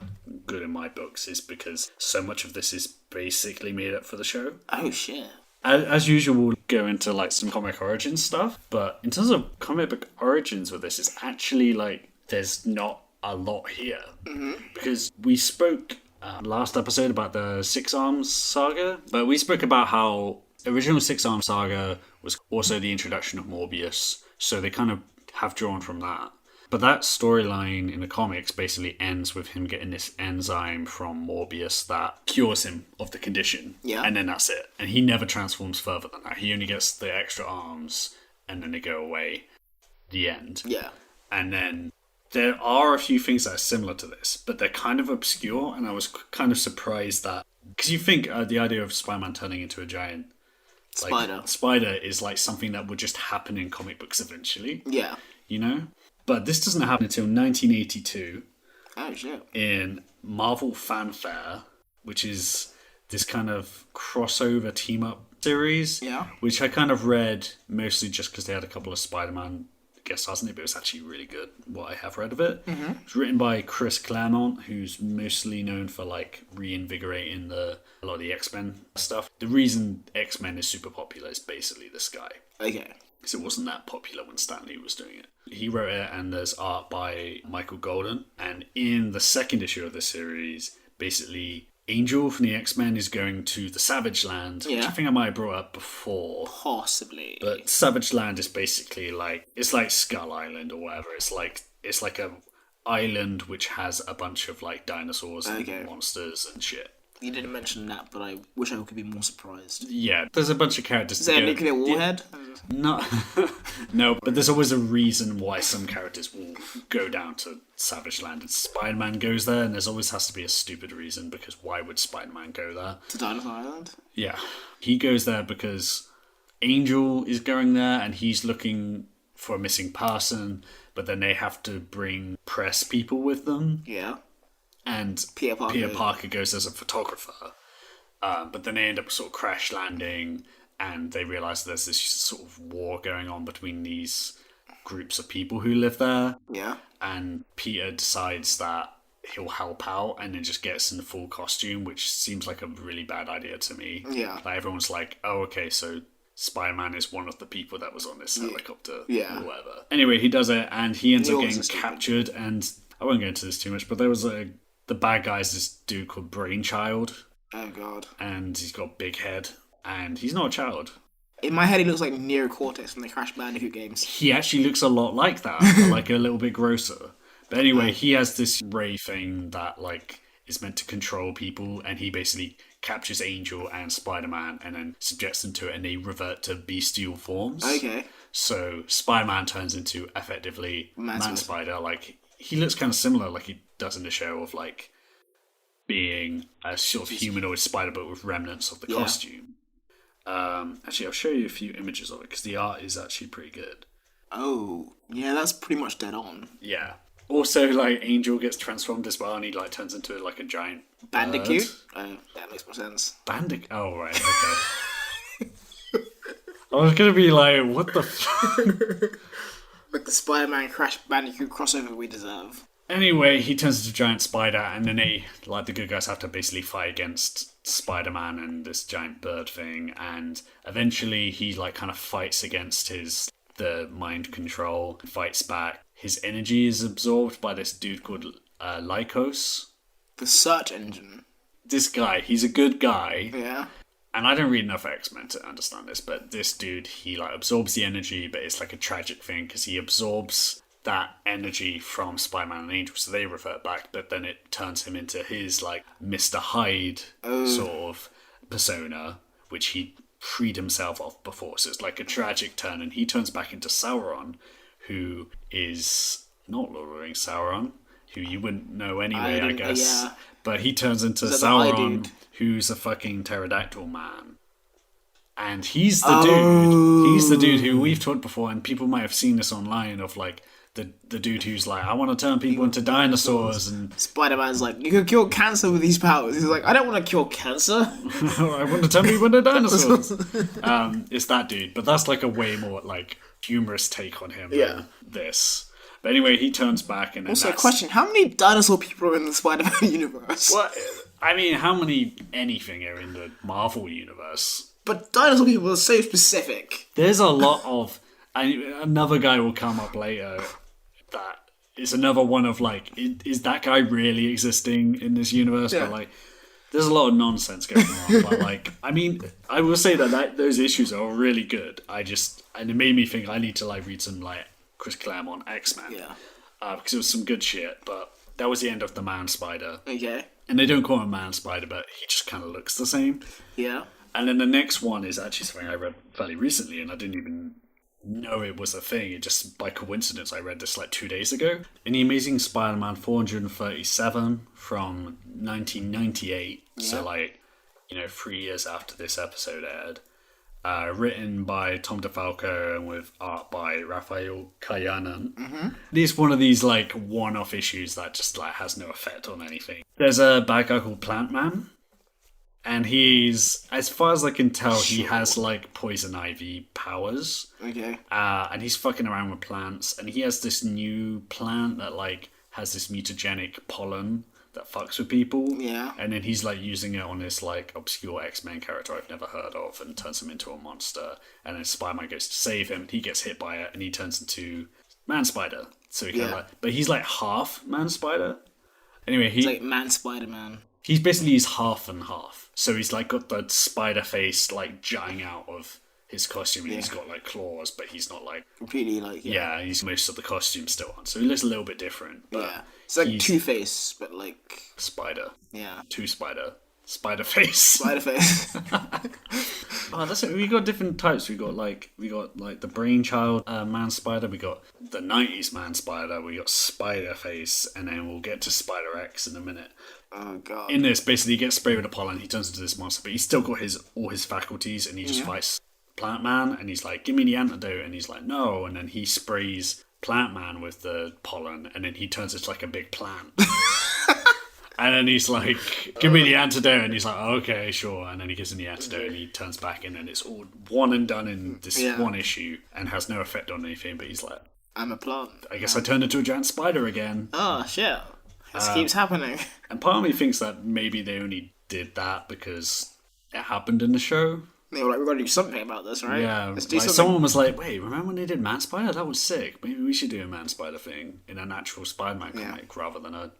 good in my books, is because so much of this is basically made up for the show. Oh shit. As usual, we'll go into like some comic origin stuff, but in terms of comic book origins with this, it's actually like there's not a lot here. Mm-hmm. Because we spoke last episode about the Six Arms saga, but we spoke about how original Six Arms saga was also the introduction of Morbius, so they kind of have drawn from that. But that storyline in the comics basically ends with him getting this enzyme from Morbius that cures him of the condition. Yeah. And then that's it. And he never transforms further than that. He only gets the extra arms and then they go away. The end. Yeah. And then there are a few things that are similar to this, but they're kind of obscure. And I was kind of surprised that... Because you think the idea of Spider-Man turning into a giant... Spider is like something that would just happen in comic books eventually. Yeah. You know? But this doesn't happen until 1982 Oh shit. in Marvel Fanfare, which is this kind of crossover team-up series, Yeah. which I kind of read mostly just because they had a couple of Spider-Man guest stars in it, but it was actually really good, what I have read of it. Mm-hmm. It's written by Chris Claremont, who's mostly known for like reinvigorating a lot of the X-Men stuff. The reason X-Men is super popular is basically this guy. Okay. Because it wasn't that popular when Stan Lee was doing it. He wrote it, and there's art by Michael Golden. And in the second issue of the series, basically, Angel from the X-Men is going to the Savage Land, which I think I might have brought up before. Possibly. But Savage Land is basically like, it's like Skull Island or whatever. It's like a island which has a bunch of like dinosaurs and monsters and shit. You didn't mention that, but I wish I could be more surprised. Yeah, there's a bunch of characters. Is there a nuclear warhead? No, no, but there's always a reason why some characters will go down to Savage Land. And Spider-Man goes there, and there's always has to be a stupid reason, because why would Spider-Man go there? To Dinosaur Island? Yeah. He goes there because Angel is going there, and he's looking for a missing person, but then they have to bring press people with them. Yeah. And Peter Parker goes as a photographer. But then they end up sort of crash landing, and they realise there's this sort of war going on between these groups of people who live there. Yeah. And Peter decides that he'll help out and then just gets in full costume, which seems like a really bad idea to me. Yeah. Like everyone's like, oh, okay, so Spider-Man is one of the people that was on this helicopter. Yeah. Or whatever. Anyway, he does it, and he ends up getting captured, and I won't go into this too much, but there was a The bad guy's this dude called Brainchild, Oh god. and he's got a big head, and he's not a child. In my head, he looks like Neo Cortex from the Crash Bandicoot games. He actually looks a lot like that, but like a little bit grosser. But anyway, he has this ray thing that like is meant to control people, and he basically captures Angel and Spider-Man and then subjects them to it, and they revert to bestial forms. Okay. So Spider-Man turns into effectively Man-Spider. Like, he looks kind of similar like he does in the show of like being a sort of humanoid spider but with remnants of the costume. Actually, I'll show you a few images of it because the art is actually pretty good. Oh, yeah, that's pretty much dead on. Yeah. Also, like, Angel gets transformed as well, and he like turns into like a giant Bandicoot? bird. Oh, that makes more sense. Oh, right, okay. I was gonna be like, what the fuck? Like the Spider-Man Crash Bandicoot crossover we deserve. Anyway, he turns into a giant spider, and then the good guys have to basically fight against Spider-Man and this giant bird thing, and eventually he like kind of fights against the mind control, fights back. His energy is absorbed by this dude called Lycos. The search engine. This guy, he's a good guy. Yeah. And I don't read enough X-Men to understand this, but this dude, he like absorbs the energy, but it's like a tragic thing because he absorbs that energy from Spider-Man and Angel, so they revert back, but then it turns him into his like Mr. Hyde sort of persona, which he freed himself of before. So it's like a tragic turn, and he turns back into Sauron, who is not Lord of the Rings Sauron, who you wouldn't know anyway, I guess. Yeah. But he turns into Is that the eye Sauron, dude? who's a fucking pterodactyl man. And he's the dude. He's the dude who we've talked before, and people might have seen this online of like the dude who's like, I want to turn people into dinosaurs, and Spider-Man's like, you can cure cancer with these powers. He's like, I don't want to cure cancer. I want to turn people into dinosaurs. It's that dude, but that's like a way more like humorous take on him than this. But anyway, he turns back, and then Also, question, how many dinosaur people are in the Spider-Man universe? What? I mean, how many anything are in the Marvel universe? But dinosaur people are so specific. There's a lot of... another guy will come up later that is another one of like, is that guy really existing in this universe? Yeah. But like, there's a lot of nonsense going on. But like, I mean, I will say that those issues are really good. And it made me think I need to like read some like Chris Claremont X-Men. Yeah. Because it was some good shit. But that was the end of the Man-Spider. Okay. And they don't call him Man-Spider, but he just kind of looks the same. Yeah. And then the next one is actually something I read fairly recently, and I didn't even know it was a thing. It just, by coincidence, I read this like 2 days ago. In The Amazing Spider-Man 437 from 1998, so like, 3 years after this episode aired, written by Tom DeFalco and with art by Raphael Kayanan. Mm-hmm. It's one of these like one-off issues that just like has no effect on anything. There's a bad guy called Plant Man, and he's, as far as I can tell, he has like poison ivy powers. Okay. And he's fucking around with plants, and he has this new plant that like has this mutagenic pollen that fucks with people. Yeah. And then he's like using it on this like obscure X-Men character I've never heard of, and turns him into a monster. And then Spider-Man goes to save him, and he gets hit by it, and he turns into Man-Spider. So he but he's like half Man-Spider. Anyway, It's like Man Spider-Man. He's basically he's half and half. So he's like got the spider face like jutting out of his costume, and he's got like claws, but he's not like Completely like, he's most of the costume still on. So he looks a little bit different. But yeah. It's like Two-Face, but like... Spider. Yeah. Spider face. Spider-Face. Oh, that's it. We got different types. We got like the Brainchild Man Spider. We got the 90s Man Spider. We got Spider Face, and then we'll get to Spider X in a minute. Oh god. In this, basically, he gets sprayed with the pollen. He turns into this monster, but he's still got all his faculties, and he just fights Plant Man. And he's like, "Give me the antidote," and he's like, "No." And then he sprays Plant Man with the pollen, and then he turns into like a big plant. And then he's like, "Give me the antidote," and he's like, "Okay, sure." And then he gives him the antidote, and he turns back, and then it's all one and done in this one issue, and has no effect on anything. But he's like, I'm a plant. I guess I turned into a giant spider again. Oh, shit. This keeps happening. And part of me thinks that maybe they only did that because it happened in the show. They were like, we've got to do something about this, right? Yeah, Let's do like something. someone was like, "Wait, remember when they did Man Spider? That was sick. Maybe we should do a Man Spider thing in an actual Spider-Man comic rather than a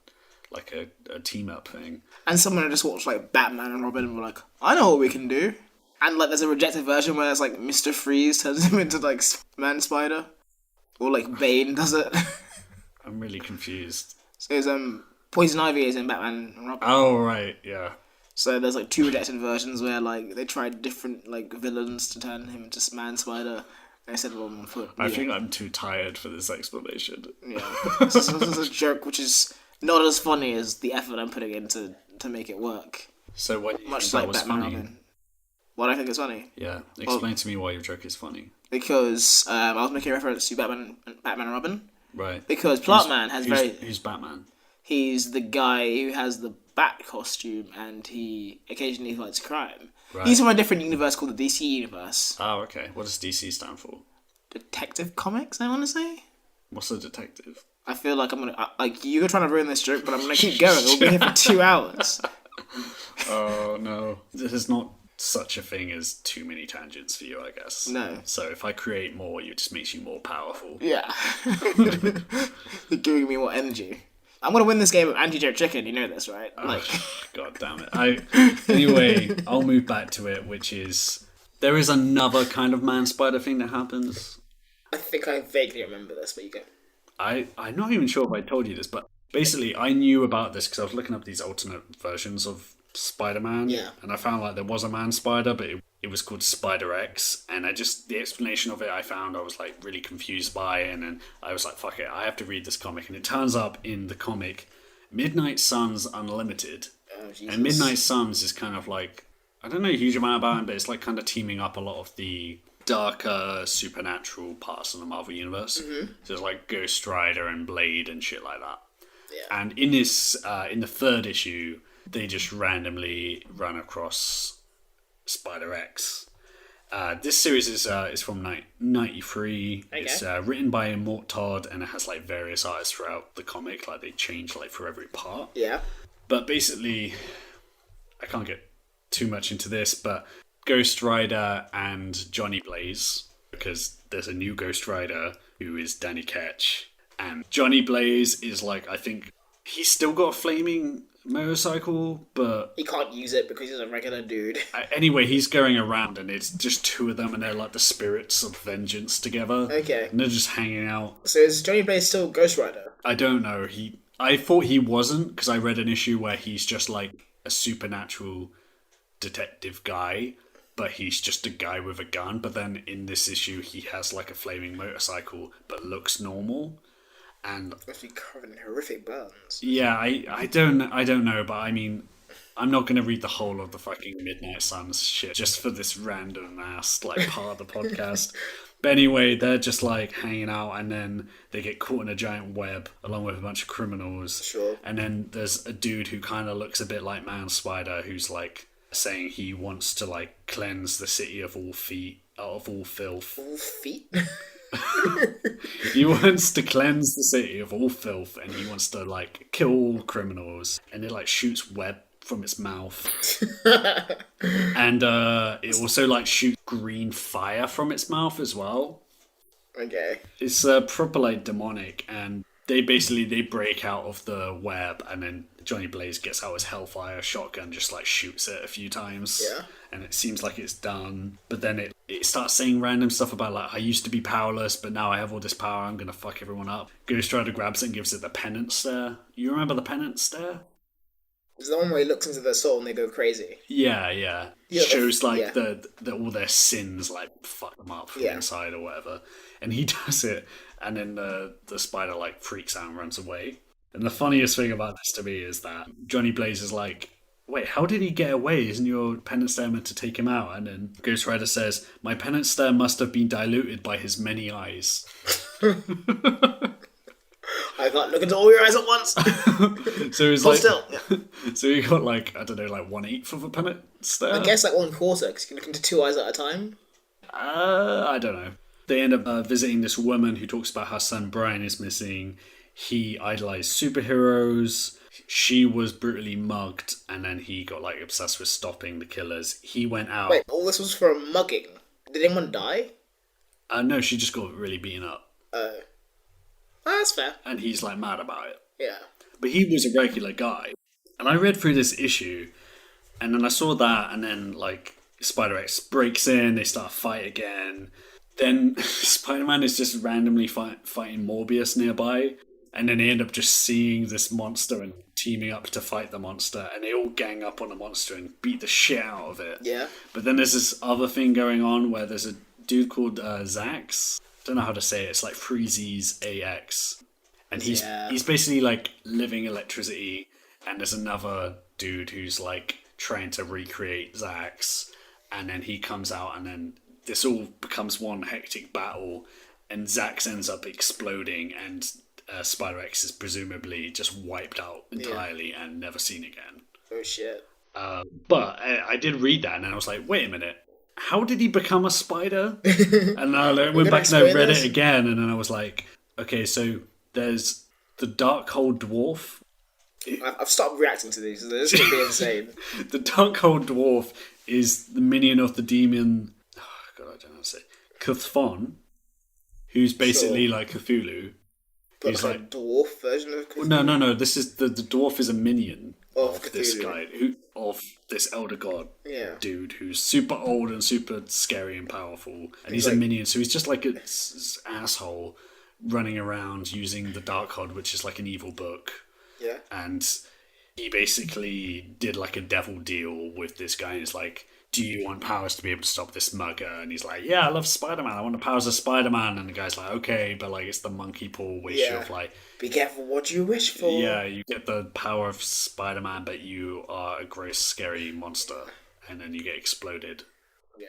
like a team up thing. And someone had just watched like Batman and Robin and were like, I know what we can do. And like there's a rejected version where it's like Mr. Freeze turns him into like Man Spider. Or like Bane does it. I'm really confused. So it's Poison Ivy is in Batman and Robin. Oh right, yeah. So there's like 2 rejected versions where like they tried different like villains to turn him into Man Spider. And they said one foot. I think I'm too tired for this explanation. Yeah. So this is a joke which is not as funny as the effort I'm putting into to make it work. So what you Much think like that was Batman funny? Robin. Why do I think it's funny? Yeah. Explain to me why your joke is funny. Because I was making a reference to Batman and Robin. Right. Because Plantman has Who's Batman? He's the guy who has the bat costume and he occasionally fights crime. Right. He's from a different universe called the DC universe. Oh, okay. What does DC stand for? Detective Comics, I want to say? What's a detective? I feel like you're trying to ruin this joke, but I'm going to keep going. We'll be here for 2 hours. Oh, no. There's not such a thing as too many tangents for you, I guess. No. So if I create more, it just makes you more powerful. Yeah. You're giving me more energy. I'm going to win this game of anti-joke chicken, you know this, right? God damn it. Anyway, I'll move back to it, which is... There is another kind of man-spider thing that happens. I think I vaguely remember this, but you go. I'm not even sure if I told you this, but basically I knew about this because I was looking up these alternate versions of Spider-Man. Yeah. And I found like there was a man-spider, but it was called Spider-X. And the explanation of it I found I was like really confused by. And then I was like, fuck it, I have to read this comic. And it turns up in the comic Midnight Suns Unlimited. Oh, Jesus. And Midnight Suns is kind of like, I don't know a huge amount about him, but it's like kind of teaming up a lot of the darker supernatural parts of the Marvel Universe. Mm-hmm. So there's like Ghost Rider and Blade and shit like that. Yeah. And in this, in the 3rd issue, they just randomly run across Spider-X. This series is from 93. Okay. It's written by Mort Todd, and it has like various artists throughout the comic. Like they change like for every part. Yeah. But basically, I can't get too much into this, but Ghost Rider and Johnny Blaze, because there's a new Ghost Rider who is Danny Ketch, and Johnny Blaze is like, I think he's still got a flaming motorcycle, but he can't use it because he's a regular dude. Anyway, he's going around and it's just 2 of them and they're like the spirits of vengeance together. Okay. And they're just hanging out. So is Johnny Blaze still Ghost Rider? I don't know. I thought he wasn't, because I read an issue where he's just like a supernatural detective guy, but he's just a guy with a gun. But then in this issue, he has like a flaming motorcycle, but looks normal. And must be covered in horrific burns. Yeah, I don't know, but I mean, I'm not going to read the whole of the fucking Midnight Suns shit just for this random ass like part of the podcast. But anyway, they're just like hanging out, and then they get caught in a giant web along with a bunch of criminals. Sure. And then there's a dude who kind of looks a bit like Man Spider, who's like saying he wants to like cleanse the city of all filth. All feet? He wants to cleanse the city of all filth, and he wants to like kill all criminals, and it like shoots web from its mouth. And it also like shoots green fire from its mouth as well. Okay. It's proper like demonic, and they break out of the web, and then Johnny Blaze gets out his Hellfire shotgun, just like shoots it a few times. Yeah. And it seems like it's done. But then it starts saying random stuff about like, I used to be powerless, but now I have all this power, I'm gonna fuck everyone up. Ghost Rider grabs it and gives it the penance stare. You remember the penance stare? It's the one where he looks into their soul and they go crazy. Yeah. Shows like the all their sins like fuck them up from the inside or whatever. And he does it, and then the spider like freaks out and runs away. And the funniest thing about this to me is that Johnny Blaze is like, wait, how did he get away? Isn't your penance stare meant to take him out? And then Ghost Rider says, my penance stare must have been diluted by his many eyes. I can't look into all your eyes at once. So he's like, still. So you got like, I don't know, like 1/8 of a penance stare? I guess like 1/4, because you can look into 2 eyes at a time. I don't know. They end up visiting this woman who talks about her son Brian is missing. He idolized superheroes. She was brutally mugged, and then he got like obsessed with stopping the killers. He went out. Wait, all this was for a mugging? Did anyone die? No, she just got really beaten up. Oh, that's fair. And he's like mad about it. Yeah. But he was a regular guy. And I read through this issue, and then I saw that, and then, like, Spider-X breaks in, they start a fight again. Then Spider-Man is just randomly fighting Morbius nearby, and then they end up just seeing this monster and teaming up to fight the monster, and they all gang up on the monster and beat the shit out of it. Yeah. But then there's this other thing going on where there's a dude called Zax. Don't know how to say it. It's like Freezy's AX. And he's basically like living electricity, and there's another dude who's like trying to recreate Zax, and then he comes out, and then this all becomes one hectic battle, and Zax ends up exploding, and Spider-X is presumably just wiped out entirely and never seen again. Oh shit. But I did read that, and I was like, wait a minute, how did he become a spider? And I went back and I read it again, and then I was like, okay, so there's the Darkhold Dwarf. I've stopped reacting to these. This is going to be insane. The Darkhold Dwarf is the minion of the demon... Oh, God, I don't know how to say it. Cthulhu, who's basically like Cthulhu. But He's like a dwarf version of Cthulhu? No. This is the dwarf is a minion of this Cthulhu. guy, of this elder god dude who's super old and super scary and powerful, and he's a minion. So he's just like an asshole running around using the Darkhold, which is like an evil book. Yeah. And he basically did like a devil deal with this guy, and he's like, do you want powers to be able to stop this mugger? And he's like, yeah, I love Spider-Man. I want the powers of Spider-Man. And the guy's like, okay, but like it's the monkey paw wish of like... Be careful what you wish for. Yeah, you get the power of Spider-Man, but you are a gross, scary monster. And then you get exploded. Yeah.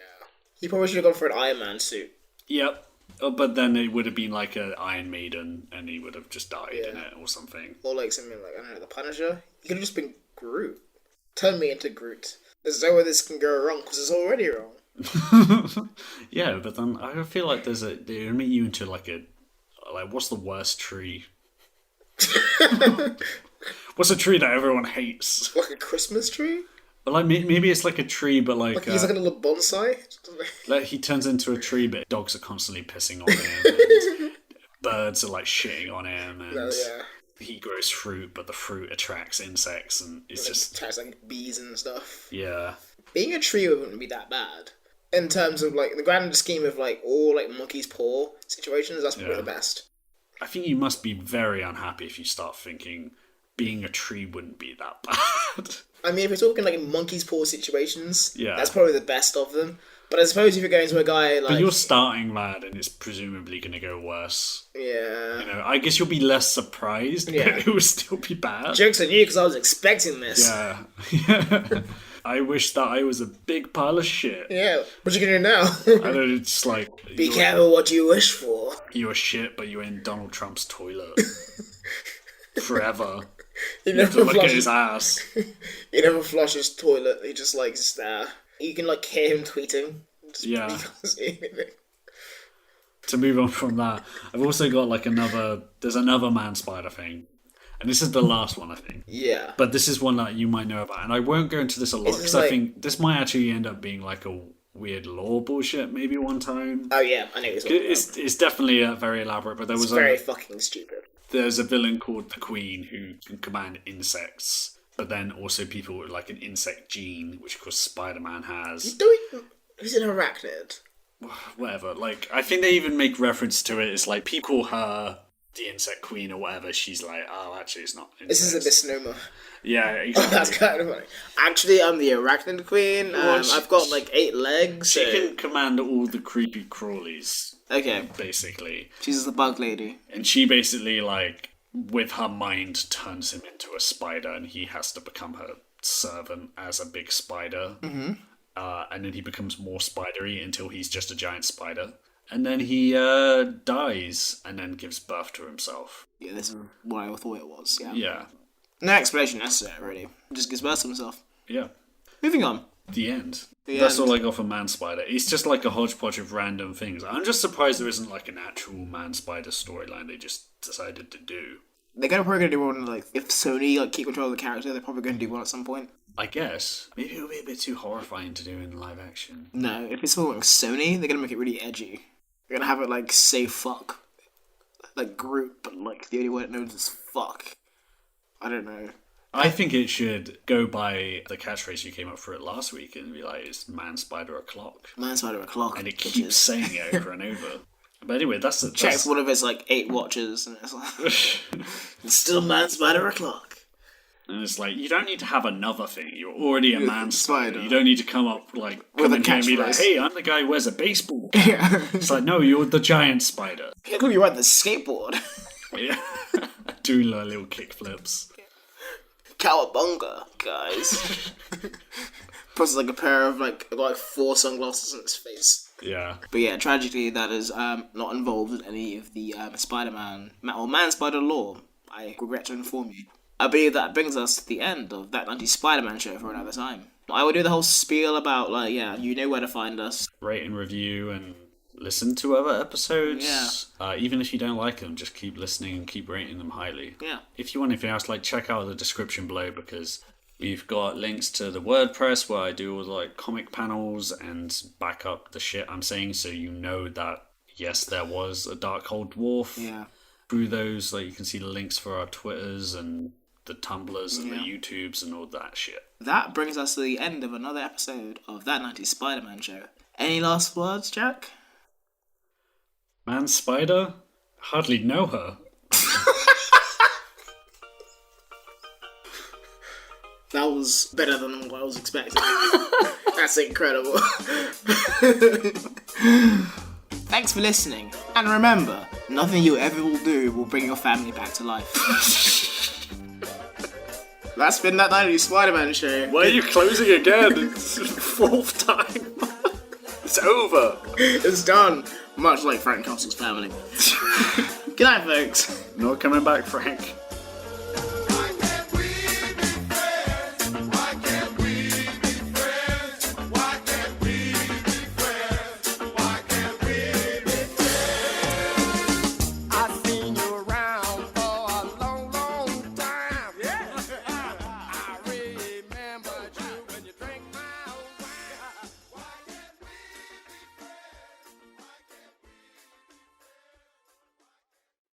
He probably should have gone for an Iron Man suit. Yep. Oh, but then it would have been like an Iron Maiden, and he would have just died in it or something. Or like something like, I don't know, the Punisher. He could have just been Groot. Turn me into Groot. There's no way this can go wrong, because it's already wrong. Yeah, but then I feel like they make you into like what's the worst tree? What's a tree that everyone hates? Like a Christmas tree? But like maybe it's like a tree, but like he's like a little bonsai. Like he turns into a tree, but dogs are constantly pissing on him, and birds are like shitting on him, and he grows fruit, but the fruit attracts insects, and it's just attracts like bees and stuff. Yeah, being a tree wouldn't be that bad in terms of like the grand scheme of like all like monkey's paw situations. That's probably the best. I think you must be very unhappy if you start thinking being a tree wouldn't be that bad. I mean, if we're talking like monkey's paw situations, yeah, that's probably the best of them. But I suppose if you're going to a guy like... But you're starting mad, and it's presumably going to go worse. Yeah. You know, I guess you'll be less surprised, but it will still be bad. Joke's on you, because I was expecting this. Yeah. I wish that I was a big pile of shit. Yeah. What you gonna do now? I know, it's like... Be careful what you wish for. You're shit, but you're in Donald Trump's toilet. Forever. You have to look at his ass. You never flush his toilet. He just like is there. You can like hear him tweeting. Yeah. You can't see anything. To move on from that, I've also got like there's another man spider thing. And this is the last one, I think. Yeah. But this is one that you might know about. And I won't go into this a lot, because I think this might actually end up being like a weird lore bullshit maybe one time. Oh yeah, I know it's definitely very elaborate, but it's very fucking stupid. There's a villain called the Queen who can command insects, but then also people with like an insect gene, which of course Spider-Man has. He's an arachnid. Whatever. Like, I think they even make reference to it. It's like people call her the insect queen or whatever. She's like, oh, actually, it's not. Insects. This is a misnomer. Yeah, exactly. That's kind of funny. Actually, I'm the arachnid queen. I've got like 8 legs. She can command all the creepy crawlies. Okay. Basically. She's the bug lady. And she basically, like, with her mind, turns him into a spider, and he has to become her servant as a big spider. Mm-hmm. And then he becomes more spidery until he's just a giant spider. And then he dies and then gives birth to himself. Yeah, this is what I thought it was, yeah. Yeah. No explanation necessary, really. Just gives birth to himself. Yeah. Moving on. The end. That's all I got for Man Spider. It's just like a hodgepodge of random things. I'm just surprised there isn't like an actual Man Spider storyline they just decided to do. They're probably going to do one, like, if Sony like keep control of the character, they're probably going to do one at some point. I guess. Maybe it'll be a bit too horrifying to do in live action. No, if it's something like Sony, they're going to make it really edgy. They're going to have it, like, say fuck. Like Groot, but, like, the only word it knows is fuck. I don't know. I think it should go by the catchphrase you came up for it last week and be like, it's man, spider, o'clock. Man, spider, o'clock. And it keeps saying it over and over. But anyway, that's the... Checks one of his, 8 watches, and it's like... it's still man, spider, o'clock. And it's like, you don't need to have another thing. You're already a man spider. Spider. You don't need to come up, With come a in here and be like, catchphrase. hey, I'm the guy who wears a baseball cap. Yeah. It's like, no, you're the giant spider. How come you ride the skateboard? Yeah. Doing little kick flips. Cowabunga, guys. Puts a pair of 4 sunglasses on his face. Yeah. But yeah, tragically that is not involved in any of the Spider-Man or Man-Spider lore. I regret to inform you. I believe that brings us to the end of that 90s Spider-Man show for another time. I will do the whole spiel about you know where to find us. Rate and review and listen to other episodes. Yeah. Even if you don't like them, just keep listening and keep rating them highly. Yeah. If you want anything else, check out the description below because we've got links to the WordPress where I do all the comic panels and back up the shit I'm saying so you know that yes, there was a Darkhold Dwarf. Yeah. Through those, you can see the links for our Twitters and the Tumblrs and the YouTubes and all that shit. That brings us to the end of another episode of that 90s Spider-Man show. Any last words, Jack? Man Spider? Hardly know her. That was better than what I was expecting. That's incredible. Thanks for listening. And remember, nothing you ever will do will bring your family back to life. That's been that 90s Spider-Man show. Why are you closing again? It's the 4th time. It's over. It's done. Much like Frank Castle's family. Good night, folks. Not coming back, Frank.